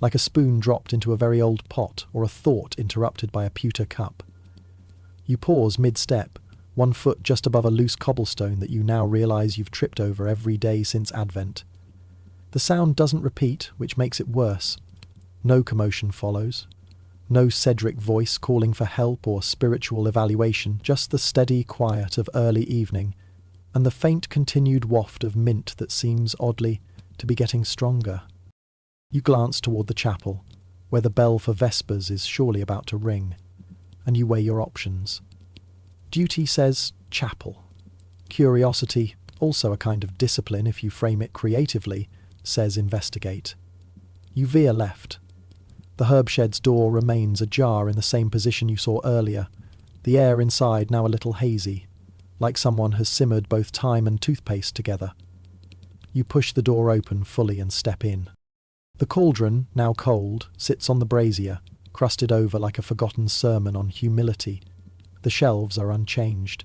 like a spoon dropped into a very old pot or a thought interrupted by a pewter cup. You pause mid-step, one foot just above a loose cobblestone that you now realise you've tripped over every day since Advent. The sound doesn't repeat, which makes it worse. No commotion follows. No Cedric voice calling for help or spiritual evaluation, just the steady quiet of early evening, and the faint continued waft of mint that seems, oddly, to be getting stronger. You glance toward the chapel, where the bell for vespers is surely about to ring, and you weigh your options. Duty says chapel. Curiosity, also a kind of discipline if you frame it creatively, says investigate. You veer left. The herb shed's door remains ajar in the same position you saw earlier, the air inside now a little hazy, like someone has simmered both thyme and toothpaste together. You push the door open fully and step in. The cauldron, now cold, sits on the brazier, crusted over like a forgotten sermon on humility. The shelves are unchanged.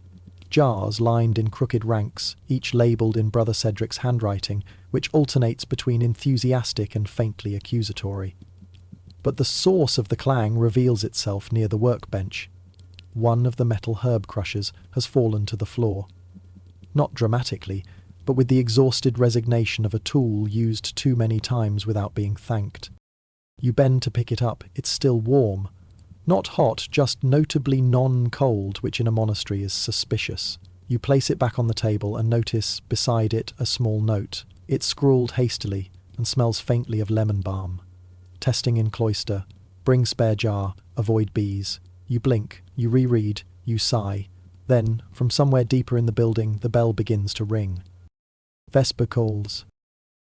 Jars lined in crooked ranks, each labelled in Brother Cedric's handwriting, which alternates between enthusiastic and faintly accusatory. But the source of the clang reveals itself near the workbench. One of the metal herb crushers has fallen to the floor. Not dramatically, but with the exhausted resignation of a tool used too many times without being thanked. You bend to pick it up. It's still warm. Not hot, just notably non-cold, which in a monastery is suspicious. You place it back on the table and notice, beside it, a small note. It's scrawled hastily and smells faintly of lemon balm. Testing in cloister. Bring spare jar. Avoid bees. You blink. You reread. You sigh. Then, from somewhere deeper in the building, the bell begins to ring. Vesper calls.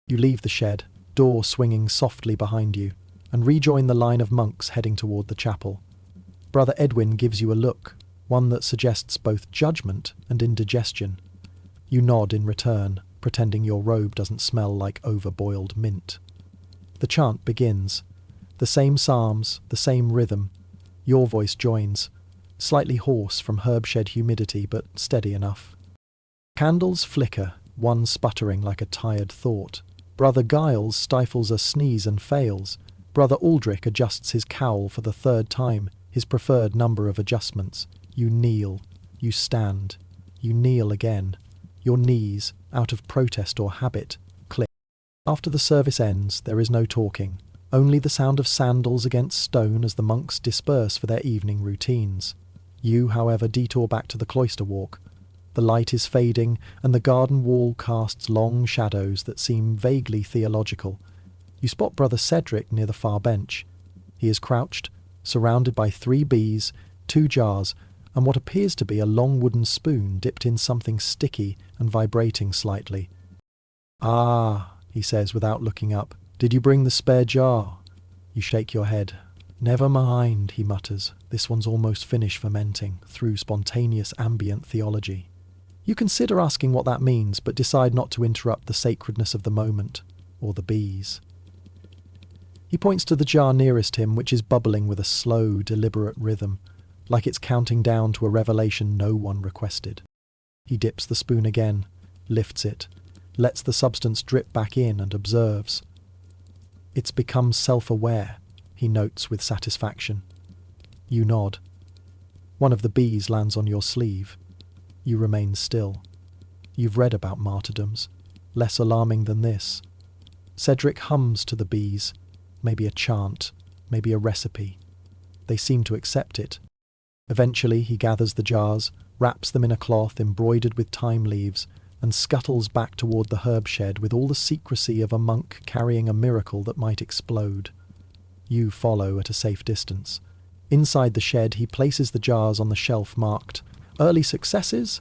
You leave the shed, door swinging softly behind you, and rejoin the line of monks heading toward the chapel. Brother Edwin gives you a look, one that suggests both judgment and indigestion. You nod in return, pretending your robe doesn't smell like overboiled mint. The chant begins. The same psalms, the same rhythm. Your voice joins, slightly hoarse from herb shed humidity, but steady enough. Candles flicker, one sputtering like a tired thought. Brother Giles stifles a sneeze and fails. Brother Aldrich adjusts his cowl for the third time, his preferred number of adjustments. You kneel. You stand. You kneel again. Your knees, out of protest or habit, click. After the service ends, there is no talking, only the sound of sandals against stone as the monks disperse for their evening routines. You, however, detour back to the cloister walk. The light is fading, and the garden wall casts long shadows that seem vaguely theological. You spot Brother Cedric near the far bench. He is crouched, surrounded by 3 bees, 2 jars, and what appears to be a long wooden spoon dipped in something sticky and vibrating slightly. "Ah," he says without looking up. "Did you bring the spare jar?" You shake your head. "Never mind," he mutters. "This one's almost finished fermenting, through spontaneous ambient theology." You consider asking what that means, but decide not to interrupt the sacredness of the moment, or the bees. He points to the jar nearest him, which is bubbling with a slow, deliberate rhythm, like it's counting down to a revelation no one requested. He dips the spoon again, lifts it, lets the substance drip back in and observes. It's become self-aware, he notes with satisfaction. You nod. One of the bees lands on your sleeve. You remain still. You've read about martyrdoms, less alarming than this. Cedric hums to the bees, maybe a chant, maybe a recipe. They seem to accept it. Eventually he gathers the jars, wraps them in a cloth embroidered with thyme leaves, and scuttles back toward the herb shed with all the secrecy of a monk carrying a miracle that might explode. You follow at a safe distance. Inside the shed he places the jars on the shelf marked "Early Successes,"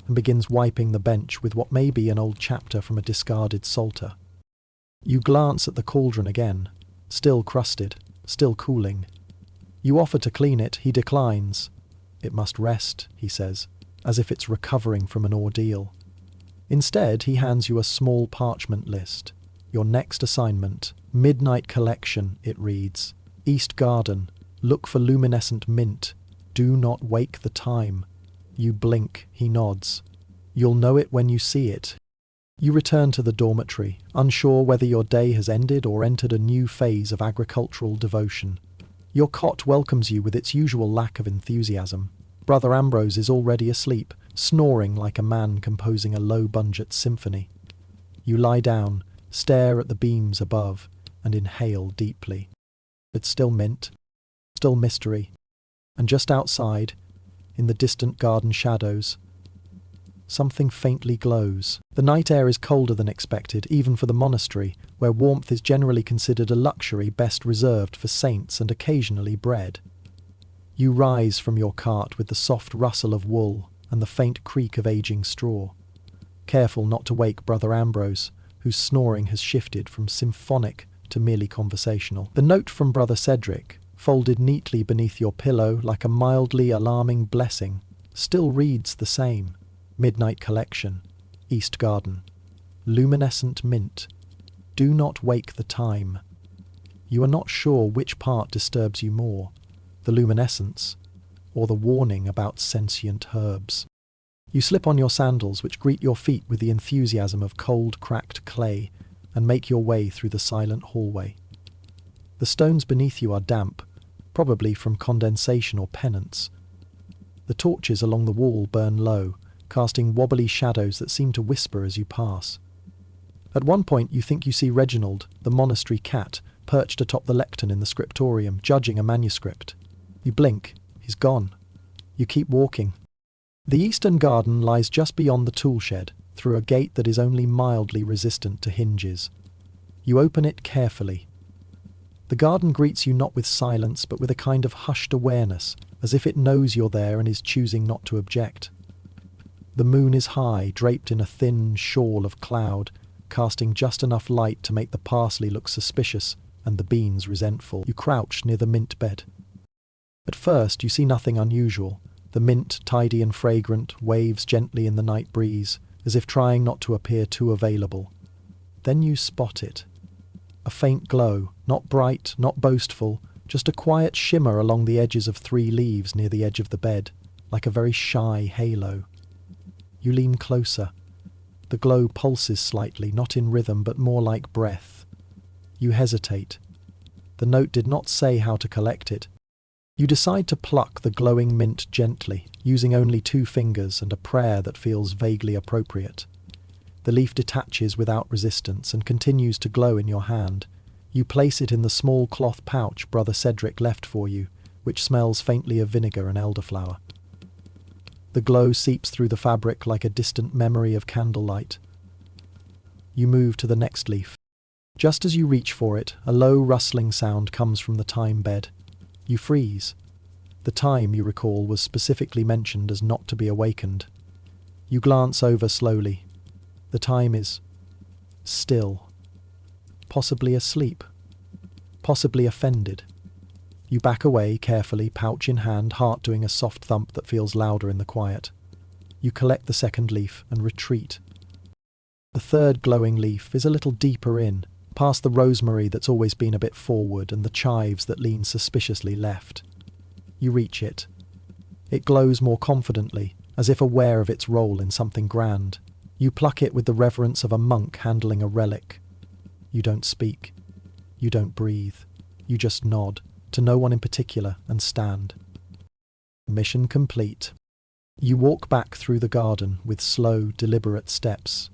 and begins wiping the bench with what may be an old chapter from a discarded psalter. You glance at the cauldron again, still crusted, still cooling. You offer to clean it, he declines. "It must rest," he says, as if it's recovering from an ordeal. Instead, he hands you a small parchment list. Your next assignment, midnight collection, it reads. East garden, look for luminescent mint. Do not wake the time. You blink, he nods. You'll know it when you see it. You return to the dormitory, unsure whether your day has ended or entered a new phase of agricultural devotion. Your cot welcomes you with its usual lack of enthusiasm. Brother Ambrose is already asleep, snoring like a man composing a low-budget symphony. You lie down, stare at the beams above, and inhale deeply. It's still mint, still mystery, and just outside, in the distant garden shadows, something faintly glows. The night air is colder than expected, even for the monastery, where warmth is generally considered a luxury best reserved for saints and occasionally bred. You rise from your cart with the soft rustle of wool and the faint creak of aging straw, careful not to wake Brother Ambrose, whose snoring has shifted from symphonic to merely conversational. The note from Brother Cedric, folded neatly beneath your pillow like a mildly alarming blessing, still reads the same. Midnight Collection, East Garden. Luminescent mint. Do not wake the time. You are not sure which part disturbs you more, the luminescence or the warning about sentient herbs. You slip on your sandals, which greet your feet with the enthusiasm of cold, cracked clay, and make your way through the silent hallway. The stones beneath you are damp, probably from condensation or penance. The torches along the wall burn low, casting wobbly shadows that seem to whisper as you pass. At one point you think you see Reginald, the monastery cat, perched atop the lectern in the scriptorium, judging a manuscript. You blink, he's gone. You keep walking. The eastern garden lies just beyond the tool shed, through a gate that is only mildly resistant to hinges. You open it carefully. The garden greets you not with silence, but with a kind of hushed awareness, as if it knows you're there and is choosing not to object. The moon is high, draped in a thin shawl of cloud, casting just enough light to make the parsley look suspicious and the beans resentful. You crouch near the mint bed. At first you see nothing unusual. The mint, tidy and fragrant, waves gently in the night breeze, as if trying not to appear too available. Then you spot it. A faint glow, not bright, not boastful, just a quiet shimmer along the edges of 3 leaves near the edge of the bed, like a very shy halo. You lean closer. The glow pulses slightly, not in rhythm, but more like breath. You hesitate. The note did not say how to collect it. You decide to pluck the glowing mint gently, using only 2 fingers and a prayer that feels vaguely appropriate. The leaf detaches without resistance and continues to glow in your hand. You place it in the small cloth pouch Brother Cedric left for you, which smells faintly of vinegar and elderflower. The glow seeps through the fabric like a distant memory of candlelight. You move to the next leaf. Just as you reach for it, a low rustling sound comes from the thyme bed. You freeze. The thyme, you recall, was specifically mentioned as not to be awakened. You glance over slowly. The thyme is still. Possibly asleep. Possibly offended. You back away carefully, pouch in hand, heart doing a soft thump that feels louder in the quiet. You collect the second leaf and retreat. The third glowing leaf is a little deeper in, past the rosemary that's always been a bit forward and the chives that lean suspiciously left. You reach it. It glows more confidently, as if aware of its role in something grand. You pluck it with the reverence of a monk handling a relic. You don't speak. You don't breathe. You just nod, to no one in particular, and stand. Mission complete. You walk back through the garden with slow, deliberate steps,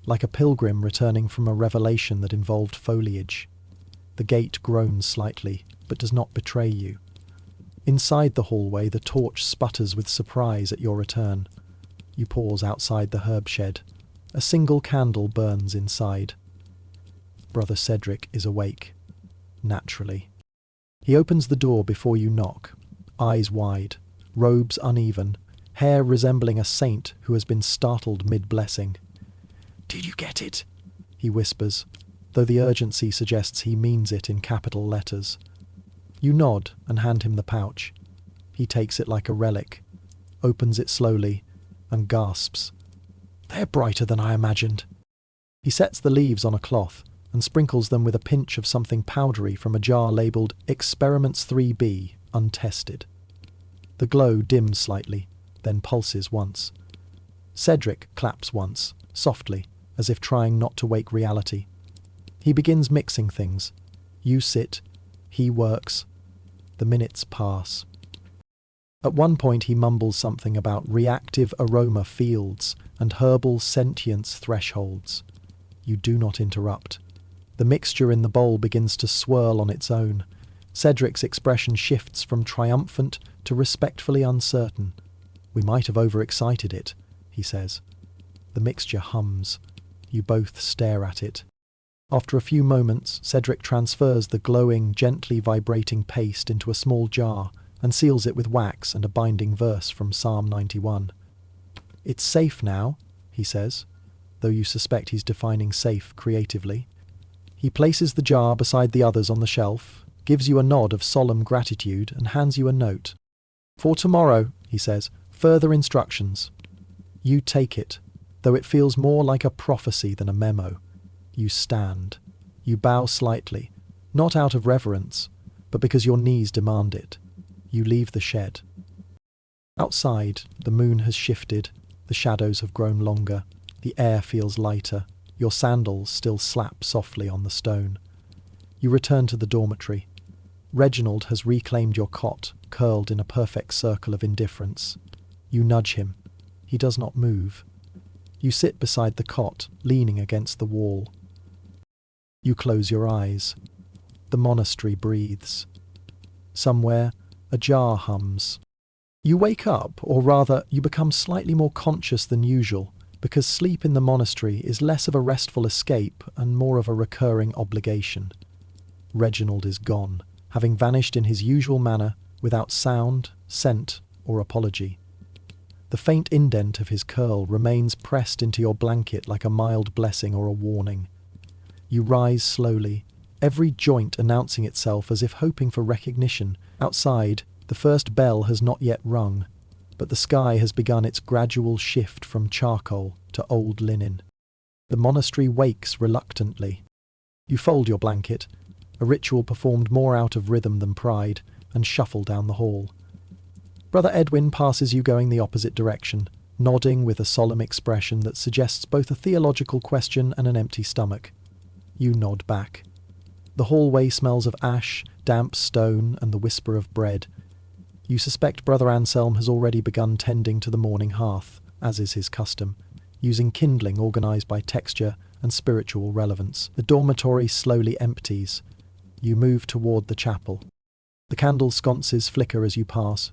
like a pilgrim returning from a revelation that involved foliage. The gate groans slightly, but does not betray you. Inside the hallway, the torch sputters with surprise at your return. You pause outside the herb shed. A single candle burns inside. Brother Cedric is awake. Naturally. He opens the door before you knock, eyes wide, robes uneven, hair resembling a saint who has been startled mid-blessing. "Did you get it?" he whispers, though the urgency suggests he means it in capital letters. You nod and hand him the pouch. He takes it like a relic, opens it slowly, and gasps. "They're brighter than I imagined." He sets the leaves on a cloth and sprinkles them with a pinch of something powdery from a jar labelled Experiments 3B, untested. The glow dims slightly, then pulses once. Cedric claps once, softly, as if trying not to wake reality. He begins mixing things. You sit, he works. The minutes pass. At one point he mumbles something about reactive aroma fields and herbal sentience thresholds. You do not interrupt. The mixture in the bowl begins to swirl on its own. Cedric's expression shifts from triumphant to respectfully uncertain. "We might have overexcited it," he says. The mixture hums. You both stare at it. After a few moments, Cedric transfers the glowing, gently vibrating paste into a small jar and seals it with wax and a binding verse from Psalm 91. "It's safe now," he says, though you suspect he's defining safe creatively. He places the jar beside the others on the shelf, gives you a nod of solemn gratitude, and hands you a note. "For tomorrow," he says, "further instructions." You take it, though it feels more like a prophecy than a memo. You stand. You bow slightly, not out of reverence, but because your knees demand it. You leave the shed. Outside, the moon has shifted, the shadows have grown longer, the air feels lighter, your sandals still slap softly on the stone. You return to the dormitory. Reginald has reclaimed your cot, curled in a perfect circle of indifference. You nudge him. He does not move. You sit beside the cot, leaning against the wall. You close your eyes. The monastery breathes. Somewhere, a jar hums. You wake up, or rather, you become slightly more conscious than usual, because sleep in the monastery is less of a restful escape and more of a recurring obligation. Reginald is gone, having vanished in his usual manner, without sound, scent, or apology. The faint indent of his curl remains pressed into your blanket like a mild blessing or a warning. You rise slowly, every joint announcing itself as if hoping for recognition. Outside, the first bell has not yet rung, but the sky has begun its gradual shift from charcoal to old linen. The monastery wakes reluctantly. You fold your blanket, a ritual performed more out of rhythm than pride, and shuffle down the hall. Brother Edwin passes you going the opposite direction, nodding with a solemn expression that suggests both a theological question and an empty stomach. You nod back. The hallway smells of ash, damp stone, and the whisper of bread. You suspect Brother Anselm has already begun tending to the morning hearth, as is his custom, using kindling organised by texture and spiritual relevance. The dormitory slowly empties. You move toward the chapel. The candle sconces flicker as you pass.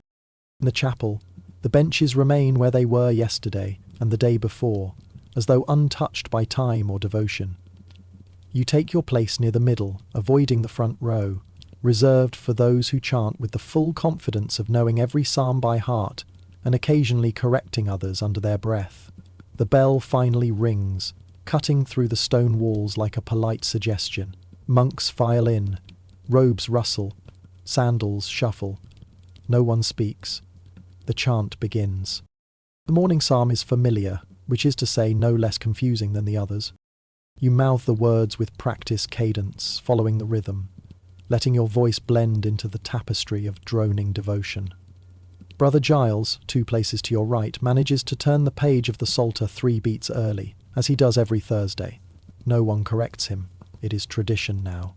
In the chapel, the benches remain where they were yesterday and the day before, as though untouched by time or devotion. You take your place near the middle, avoiding the front row, reserved for those who chant with the full confidence of knowing every psalm by heart and occasionally correcting others under their breath. The bell finally rings, cutting through the stone walls like a polite suggestion. Monks file in, robes rustle, sandals shuffle. No one speaks. The chant begins. The morning psalm is familiar, which is to say no less confusing than the others. You mouth the words with practiced cadence, following the rhythm, letting your voice blend into the tapestry of droning devotion. Brother Giles, 2 places to your right, manages to turn the page of the Psalter 3 beats early, as he does every Thursday. No one corrects him. It is tradition now.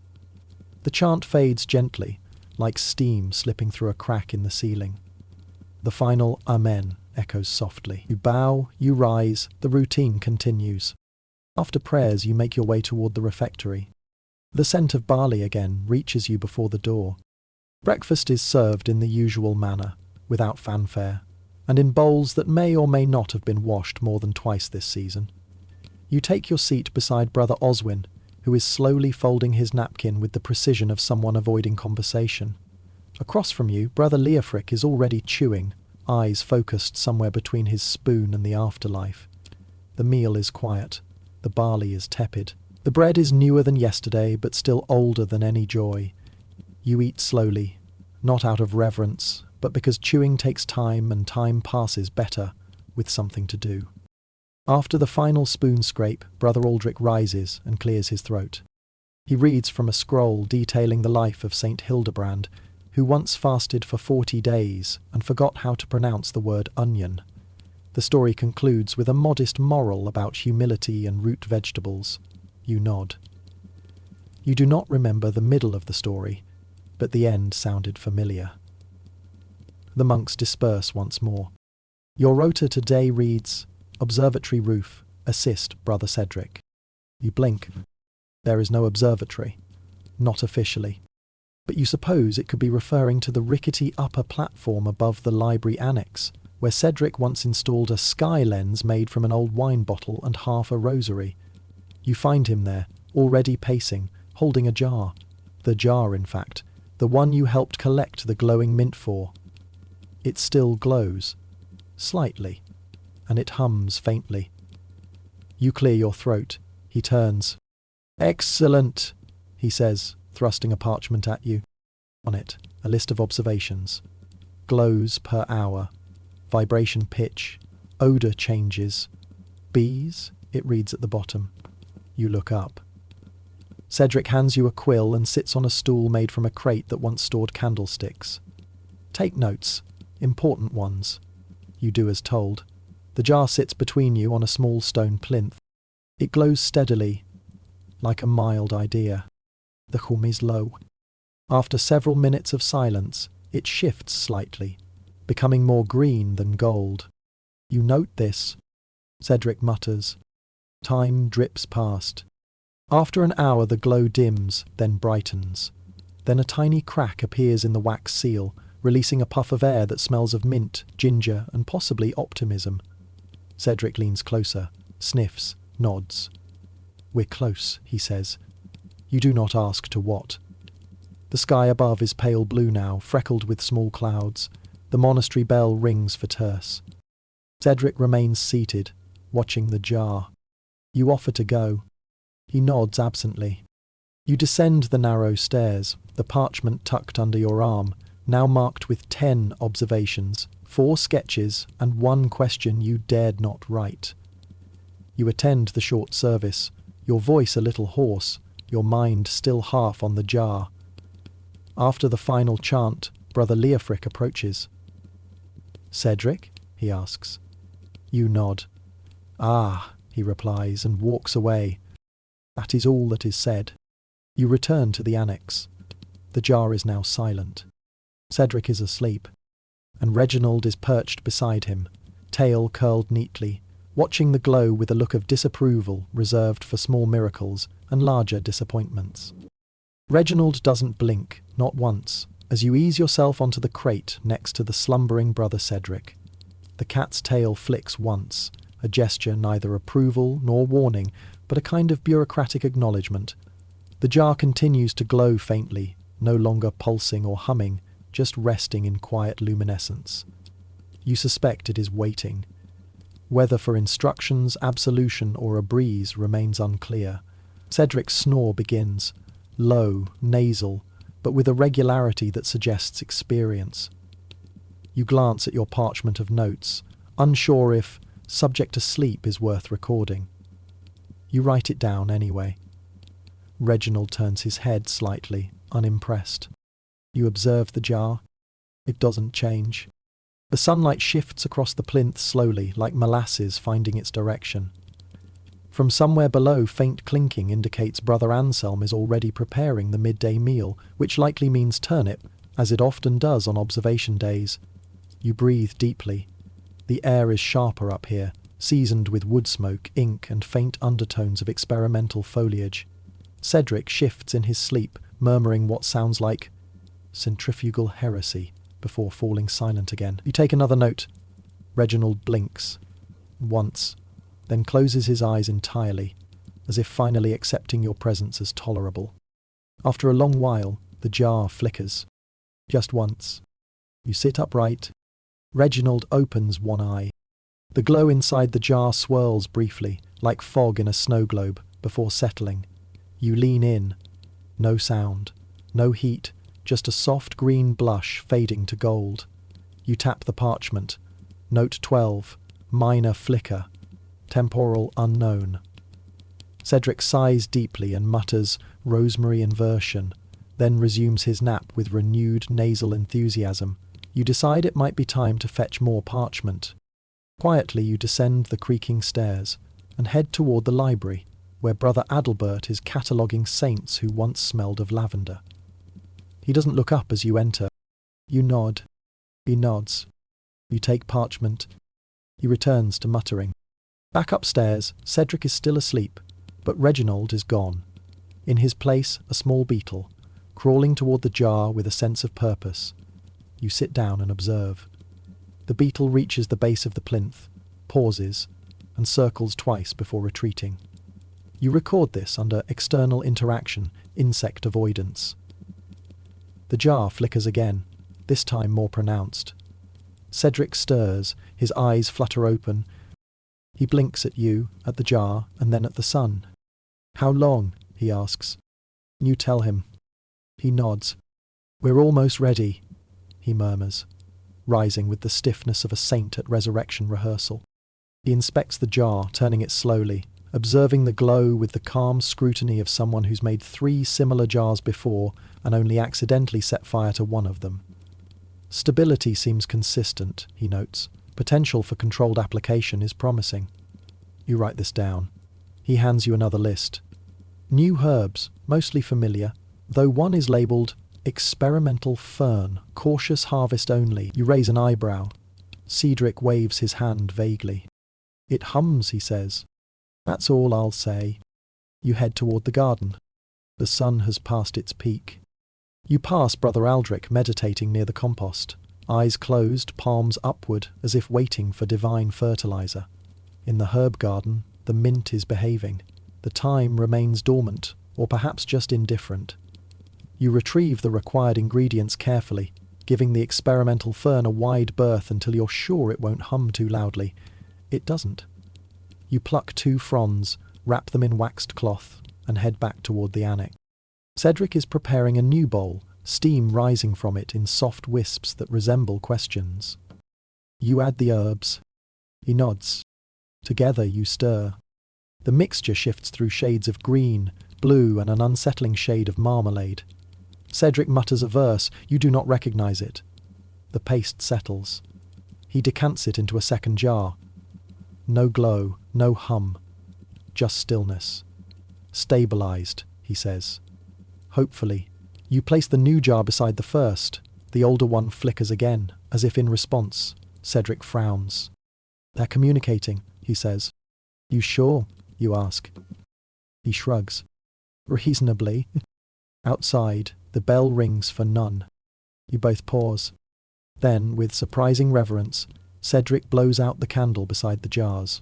The chant fades gently, like steam slipping through a crack in the ceiling. The final Amen echoes softly. You bow, you rise, the routine continues. After prayers, you make your way toward the refectory. The scent of barley again reaches you before the door. Breakfast is served in the usual manner, without fanfare, and in bowls that may or may not have been washed more than twice this season. You take your seat beside Brother Oswin, who is slowly folding his napkin with the precision of someone avoiding conversation. Across from you, Brother Leofric is already chewing, eyes focused somewhere between his spoon and the afterlife. The meal is quiet. The barley is tepid. The bread is newer than yesterday, but still older than any joy. You eat slowly, not out of reverence, but because chewing takes time and time passes better with something to do. After the final spoon scrape, Brother Aldrich rises and clears his throat. He reads from a scroll detailing the life of Saint Hildebrand, who once fasted for 40 days and forgot how to pronounce the word onion. The story concludes with a modest moral about humility and root vegetables. You nod. You do not remember the middle of the story, but the end sounded familiar. The monks disperse once more. Your rota today reads, Observatory roof, assist Brother Cedric. You blink. There is no observatory. Not officially. But you suppose it could be referring to the rickety upper platform above the library annex, where Cedric once installed a sky lens made from an old wine bottle and half a rosary. You find him there, already pacing, holding a jar. The jar, in fact, the one you helped collect the glowing mint for. It still glows, slightly, and it hums faintly. You clear your throat. He turns. "Excellent," he says, thrusting a parchment at you. On it, a list of observations. Glows per hour. Vibration pitch. Odour changes. Bees, it reads at the bottom. You look up. Cedric hands you a quill and sits on a stool made from a crate that once stored candlesticks. Take notes. Important ones. You do as told. The jar sits between you on a small stone plinth. It glows steadily, like a mild idea. The hum is low. After several minutes of silence, it shifts slightly, becoming more green than gold. You note this. Cedric mutters. Time drips past. After an hour the glow dims, then brightens. Then a tiny crack appears in the wax seal, releasing a puff of air that smells of mint, ginger, and possibly optimism. Cedric leans closer, sniffs, nods. "We're close," he says. You do not ask to what. The sky above is pale blue now, freckled with small clouds. The monastery bell rings for terce. Cedric remains seated, watching the jar. You offer to go. He nods absently. You descend the narrow stairs, the parchment tucked under your arm, now marked with 10 observations, 4 sketches, and 1 question you dared not write. You attend the short service, your voice a little hoarse, your mind still half on the jar. After the final chant, Brother Leofric approaches. "Cedric?" he asks. You nod. "Ah," he replies, and walks away. That is all that is said. You return to the annex. The jar is now silent. Cedric is asleep, and Reginald is perched beside him, tail curled neatly, watching the glow with a look of disapproval reserved for small miracles and larger disappointments. Reginald doesn't blink, not once, as you ease yourself onto the crate next to the slumbering brother Cedric. The cat's tail flicks once, a gesture neither approval nor warning, but a kind of bureaucratic acknowledgement. The jar continues to glow faintly, no longer pulsing or humming, just resting in quiet luminescence. You suspect it is waiting. Whether for instructions, absolution, or a breeze remains unclear. Cedric's snore begins, low, nasal, but with a regularity that suggests experience. You glance at your parchment of notes, unsure if "subject to sleep" is worth recording. You write it down anyway. Reginald turns his head slightly, unimpressed. You observe the jar. It doesn't change. The sunlight shifts across the plinth slowly, like molasses finding its direction. From somewhere below, faint clinking indicates Brother Anselm is already preparing the midday meal, which likely means turnip, as it often does on observation days. You breathe deeply. The air is sharper up here, seasoned with wood smoke, ink, and faint undertones of experimental foliage. Cedric shifts in his sleep, murmuring what sounds like centrifugal heresy, before falling silent again. You take another note. Reginald blinks. Once, then closes his eyes entirely, as if finally accepting your presence as tolerable. After a long while, the jar flickers. Just once. You sit upright. Reginald opens one eye. The glow inside the jar swirls briefly, like fog in a snow globe, before settling. You lean in. No sound. No heat. Just a soft green blush fading to gold. You tap the parchment. Note 12. Minor flicker. Temporal unknown. Cedric sighs deeply and mutters rosemary inversion, then resumes his nap with renewed nasal enthusiasm. You decide it might be time to fetch more parchment. Quietly you descend the creaking stairs and head toward the library, where Brother Adalbert is cataloguing saints who once smelled of lavender. He doesn't look up as you enter. You nod. He nods. You take parchment. He returns to muttering. Back upstairs, Cedric is still asleep, but Reginald is gone. In his place, a small beetle, crawling toward the jar with a sense of purpose. You sit down and observe. The beetle reaches the base of the plinth, pauses, and circles twice before retreating. You record this under external interaction, insect avoidance. The jar flickers again, this time more pronounced. Cedric stirs, his eyes flutter open. He blinks at you, at the jar, and then at the sun. "How long?" he asks. You tell him. He nods. "We're almost ready," he murmurs, rising with the stiffness of a saint at resurrection rehearsal. He inspects the jar, turning it slowly, observing the glow with the calm scrutiny of someone who's made 3 similar jars before and only accidentally set fire to one of them. Stability seems consistent, he notes. Potential for controlled application is promising. You write this down. He hands you another list. New herbs, mostly familiar, though one is labelled experimental fern, cautious harvest only. You raise an eyebrow. Cedric waves his hand vaguely. "It hums," he says. "That's all I'll say." You head toward the garden. The sun has passed its peak. You pass Brother Aldrich meditating near the compost, eyes closed, palms upward, as if waiting for divine fertilizer. In the herb garden, the mint is behaving. The thyme remains dormant, or perhaps just indifferent. You retrieve the required ingredients carefully, giving the experimental fern a wide berth until you're sure it won't hum too loudly. It doesn't. You pluck 2 fronds, wrap them in waxed cloth, and head back toward the annex. Cedric is preparing a new bowl, steam rising from it in soft wisps that resemble questions. You add the herbs. He nods. Together you stir. The mixture shifts through shades of green, blue, and an unsettling shade of marmalade. Cedric mutters a verse. You do not recognize it. The paste settles. He decants it into a second jar. No glow, no hum, just stillness. "Stabilized," he says. Hopefully. You place the new jar beside the first. The older one flickers again, as if in response. Cedric frowns. "They're communicating," he says. "You sure?" you ask. He shrugs. "Reasonably." Outside, the bell rings for none. You both pause. Then, with surprising reverence, Cedric blows out the candle beside the jars.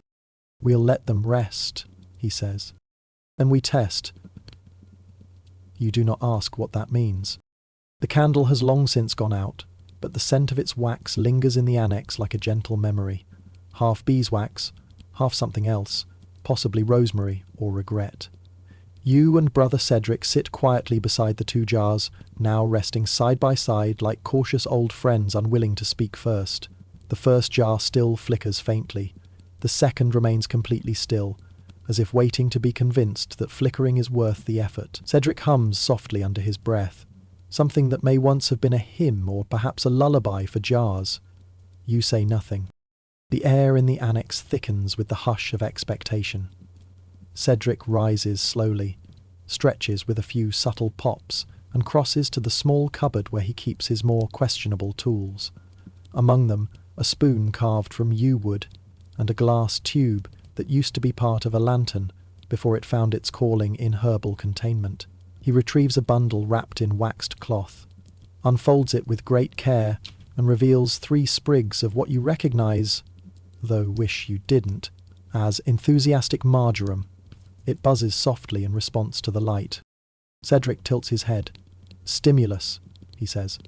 "We'll let them rest," he says. "And we test." You do not ask what that means. The candle has long since gone out, but the scent of its wax lingers in the annex like a gentle memory. Half beeswax, half something else, possibly rosemary or regret. You and Brother Cedric sit quietly beside the 2 jars, now resting side by side like cautious old friends unwilling to speak first. The first jar still flickers faintly. The second remains completely still, as if waiting to be convinced that flickering is worth the effort. Cedric hums softly under his breath, something that may once have been a hymn or perhaps a lullaby for jars. You say nothing. The air in the annex thickens with the hush of expectation. Cedric rises slowly, stretches with a few subtle pops, and crosses to the small cupboard where he keeps his more questionable tools. Among them, a spoon carved from yew wood, and a glass tube that used to be part of a lantern before it found its calling in herbal containment. He retrieves a bundle wrapped in waxed cloth, unfolds it with great care, and reveals 3 sprigs of what you recognize, though wish you didn't, as enthusiastic marjoram. It buzzes softly in response to the light. Cedric tilts his head. "Stimulus," he says.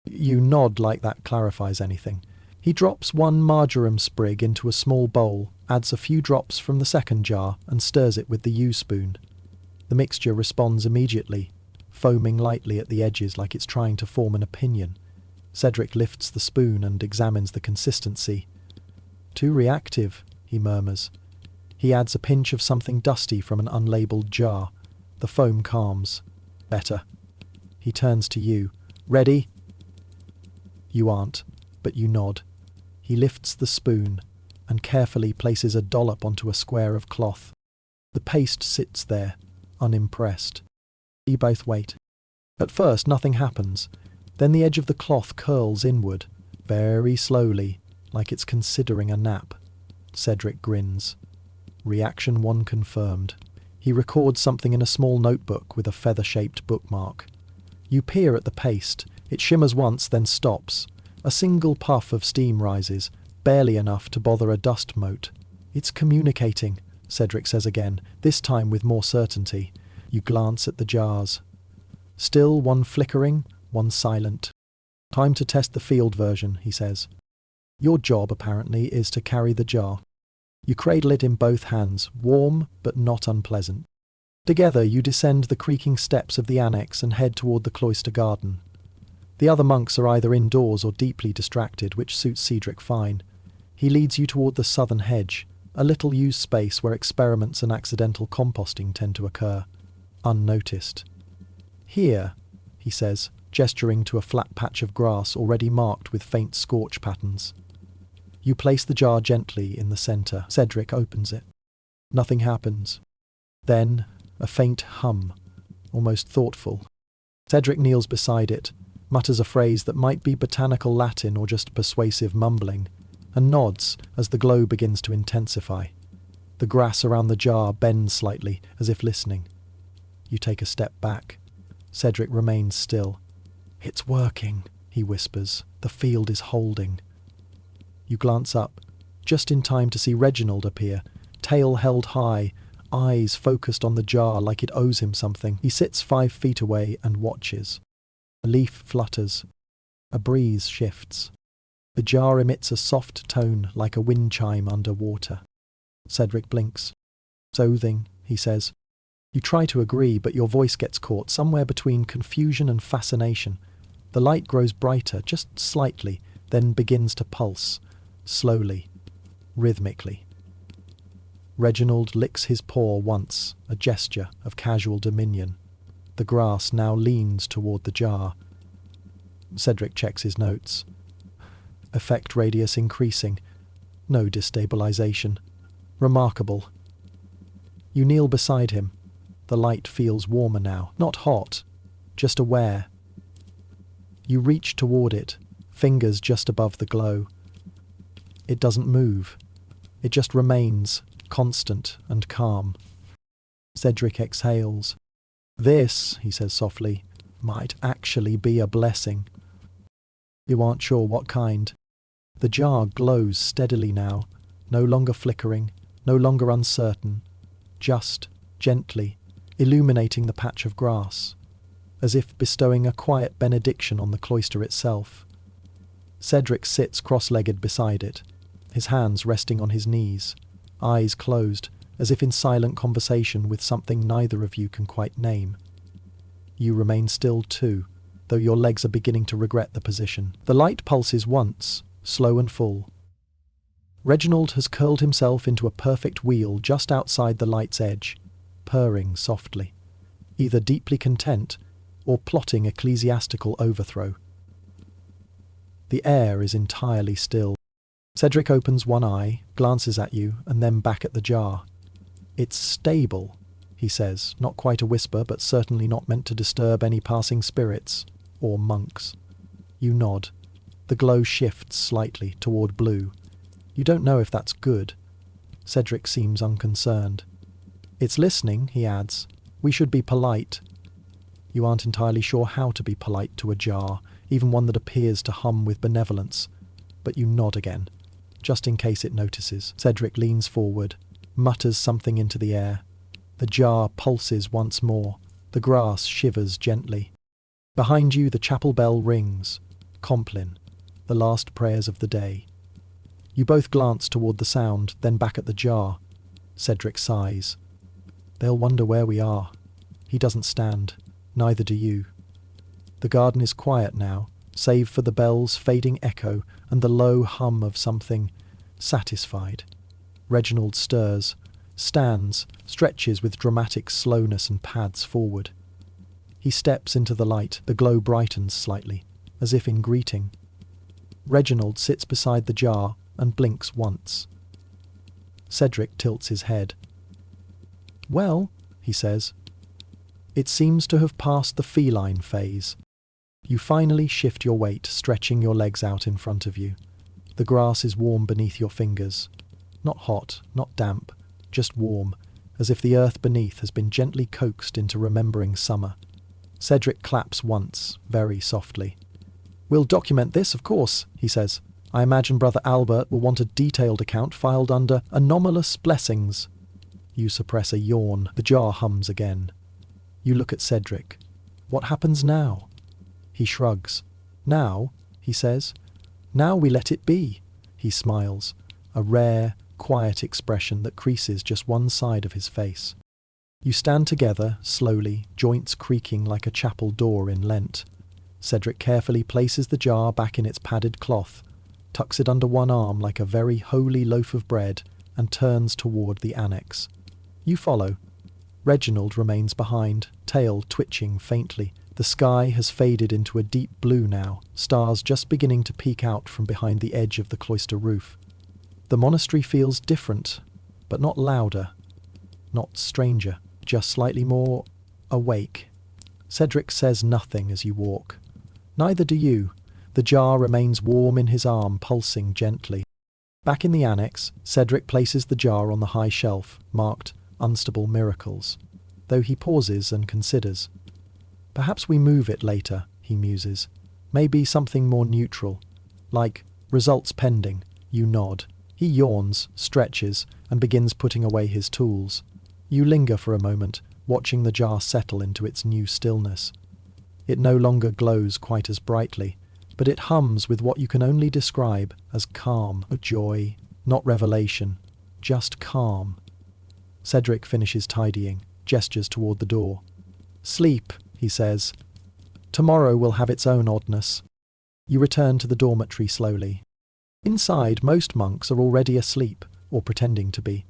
You nod like that clarifies anything. He drops 1 marjoram sprig into a small bowl, adds a few drops from the second jar, and stirs it with the yew spoon. The mixture responds immediately, foaming lightly at the edges like it's trying to form an opinion. Cedric lifts the spoon and examines the consistency. "Too reactive," he murmurs. He adds a pinch of something dusty from an unlabelled jar. The foam calms. "Better." He turns to you. "Ready?" You aren't, but you nod. He lifts the spoon and carefully places a dollop onto a square of cloth. The paste sits there, unimpressed. You both wait. At first nothing happens. Then the edge of the cloth curls inward, very slowly, like it's considering a nap. Cedric grins. Reaction 1 confirmed. He records something in a small notebook with a feather-shaped bookmark. You peer at the paste. It shimmers once, then stops. A single puff of steam rises, barely enough to bother a dust mote. "It's communicating," Cedric says again, this time with more certainty. You glance at the jars. Still one flickering, one silent. "Time to test the field version," he says. Your job, apparently, is to carry the jar. You cradle it in both hands, warm but not unpleasant. Together you descend the creaking steps of the annex and head toward the cloister garden. The other monks are either indoors or deeply distracted, which suits Cedric fine. He leads you toward the southern hedge, a little used space where experiments and accidental composting tend to occur, unnoticed. "Here," he says, gesturing to a flat patch of grass already marked with faint scorch patterns. You place the jar gently in the centre. Cedric opens it. Nothing happens. Then, a faint hum, almost thoughtful. Cedric kneels beside it, mutters a phrase that might be botanical Latin or just persuasive mumbling, and nods as the glow begins to intensify. The grass around the jar bends slightly, as if listening. You take a step back. Cedric remains still. "It's working," he whispers. "The field is holding." You glance up, just in time to see Reginald appear, tail held high, eyes focused on the jar like it owes him something. He sits 5 feet away and watches. A leaf flutters. A breeze shifts. The jar emits a soft tone like a wind chime under water. Cedric blinks. "Soothing," he says. You try to agree, but your voice gets caught somewhere between confusion and fascination. The light grows brighter, just slightly, then begins to pulse, slowly, rhythmically. Reginald licks his paw once, a gesture of casual dominion. The grass now leans toward the jar. Cedric checks his notes. Effect radius increasing. No destabilization. Remarkable. You kneel beside him. The light feels warmer now, not hot, just aware. You reach toward it, fingers just above the glow. It doesn't move. It just remains, constant and calm. Cedric exhales. "This," he says softly, "might actually be a blessing." You aren't sure what kind. The jar glows steadily now, no longer flickering, no longer uncertain, just, gently, illuminating the patch of grass, as if bestowing a quiet benediction on the cloister itself. Cedric sits cross-legged beside it, his hands resting on his knees, eyes closed, as if in silent conversation with something neither of you can quite name. You remain still too, though your legs are beginning to regret the position. The light pulses once, slow and full. Reginald has curled himself into a perfect wheel just outside the light's edge, purring softly, either deeply content or plotting ecclesiastical overthrow. The air is entirely still. Cedric opens one eye, glances at you, and then back at the jar. "It's stable," he says, not quite a whisper, but certainly not meant to disturb any passing spirits, or monks. You nod. The glow shifts slightly toward blue. You don't know if that's good. Cedric seems unconcerned. "It's listening," he adds. "We should be polite." You aren't entirely sure how to be polite to a jar, even one that appears to hum with benevolence. But you nod again, just in case it notices. Cedric leans forward, mutters something into the air. The jar pulses once more. The grass shivers gently. Behind you the chapel bell rings. Compline, the last prayers of the day. You both glance toward the sound, then back at the jar. Cedric sighs. "They'll wonder where we are." He doesn't stand. Neither do you. The garden is quiet now, save for the bell's fading echo and the low hum of something satisfied. Reginald stirs, stands, stretches with dramatic slowness and pads forward. He steps into the light. The glow brightens slightly, as if in greeting. Reginald sits beside the jar and blinks once. Cedric tilts his head. "Well," he says, "it seems to have passed the feline phase." You finally shift your weight, stretching your legs out in front of you. The grass is warm beneath your fingers. Not hot, not damp, just warm, as if the earth beneath has been gently coaxed into remembering summer. Cedric claps once, very softly. We'll document this, of course, he says. I imagine Brother Albert will want a detailed account filed under anomalous blessings. You suppress a yawn. The jar hums again. You look at Cedric. What happens now? He shrugs. Now, he says. Now we let it be. He smiles, a rare, quiet expression that creases just one side of his face. You stand together, slowly, joints creaking like a chapel door in Lent. Cedric carefully places the jar back in its padded cloth, tucks it under one arm like a very holy loaf of bread, and turns toward the annex. You follow. Reginald remains behind, tail twitching faintly. The sky has faded into a deep blue now, stars just beginning to peek out from behind the edge of the cloister roof. The monastery feels different, but not louder, not stranger, just slightly more awake. Cedric says nothing as you walk. Neither do you. The jar remains warm in his arm, pulsing gently. Back in the annex, Cedric places the jar on the high shelf, marked Unstable Miracles, though he pauses and considers. Perhaps we move it later, he muses. Maybe something more neutral, like results pending. You nod. He yawns, stretches, and begins putting away his tools. You linger for a moment, watching the jar settle into its new stillness. It no longer glows quite as brightly, but it hums with what you can only describe as calm, joy, not revelation, just calm. Cedric finishes tidying, gestures toward the door. Sleep, he says. Tomorrow will have its own oddness. You return to the dormitory slowly. Inside, most monks are already asleep, or pretending to be.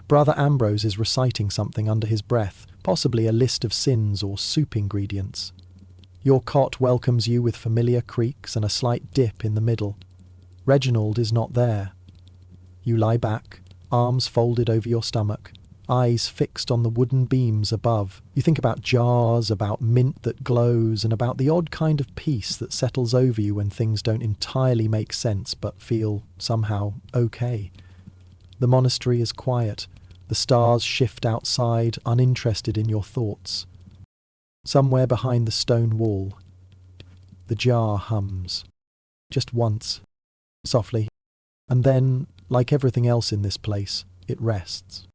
Brother Ambrose is reciting something under his breath, possibly a list of sins or soup ingredients. Your cot welcomes you with familiar creaks and a slight dip in the middle. Reginald is not there. You lie back, arms folded over your stomach, eyes fixed on the wooden beams above. You think about jars, about mint that glows, and about the odd kind of peace that settles over you when things don't entirely make sense but feel somehow okay. The monastery is quiet. The stars shift outside, uninterested in your thoughts. Somewhere behind the stone wall, the jar hums. Just once, softly, and then, like everything else in this place, it rests.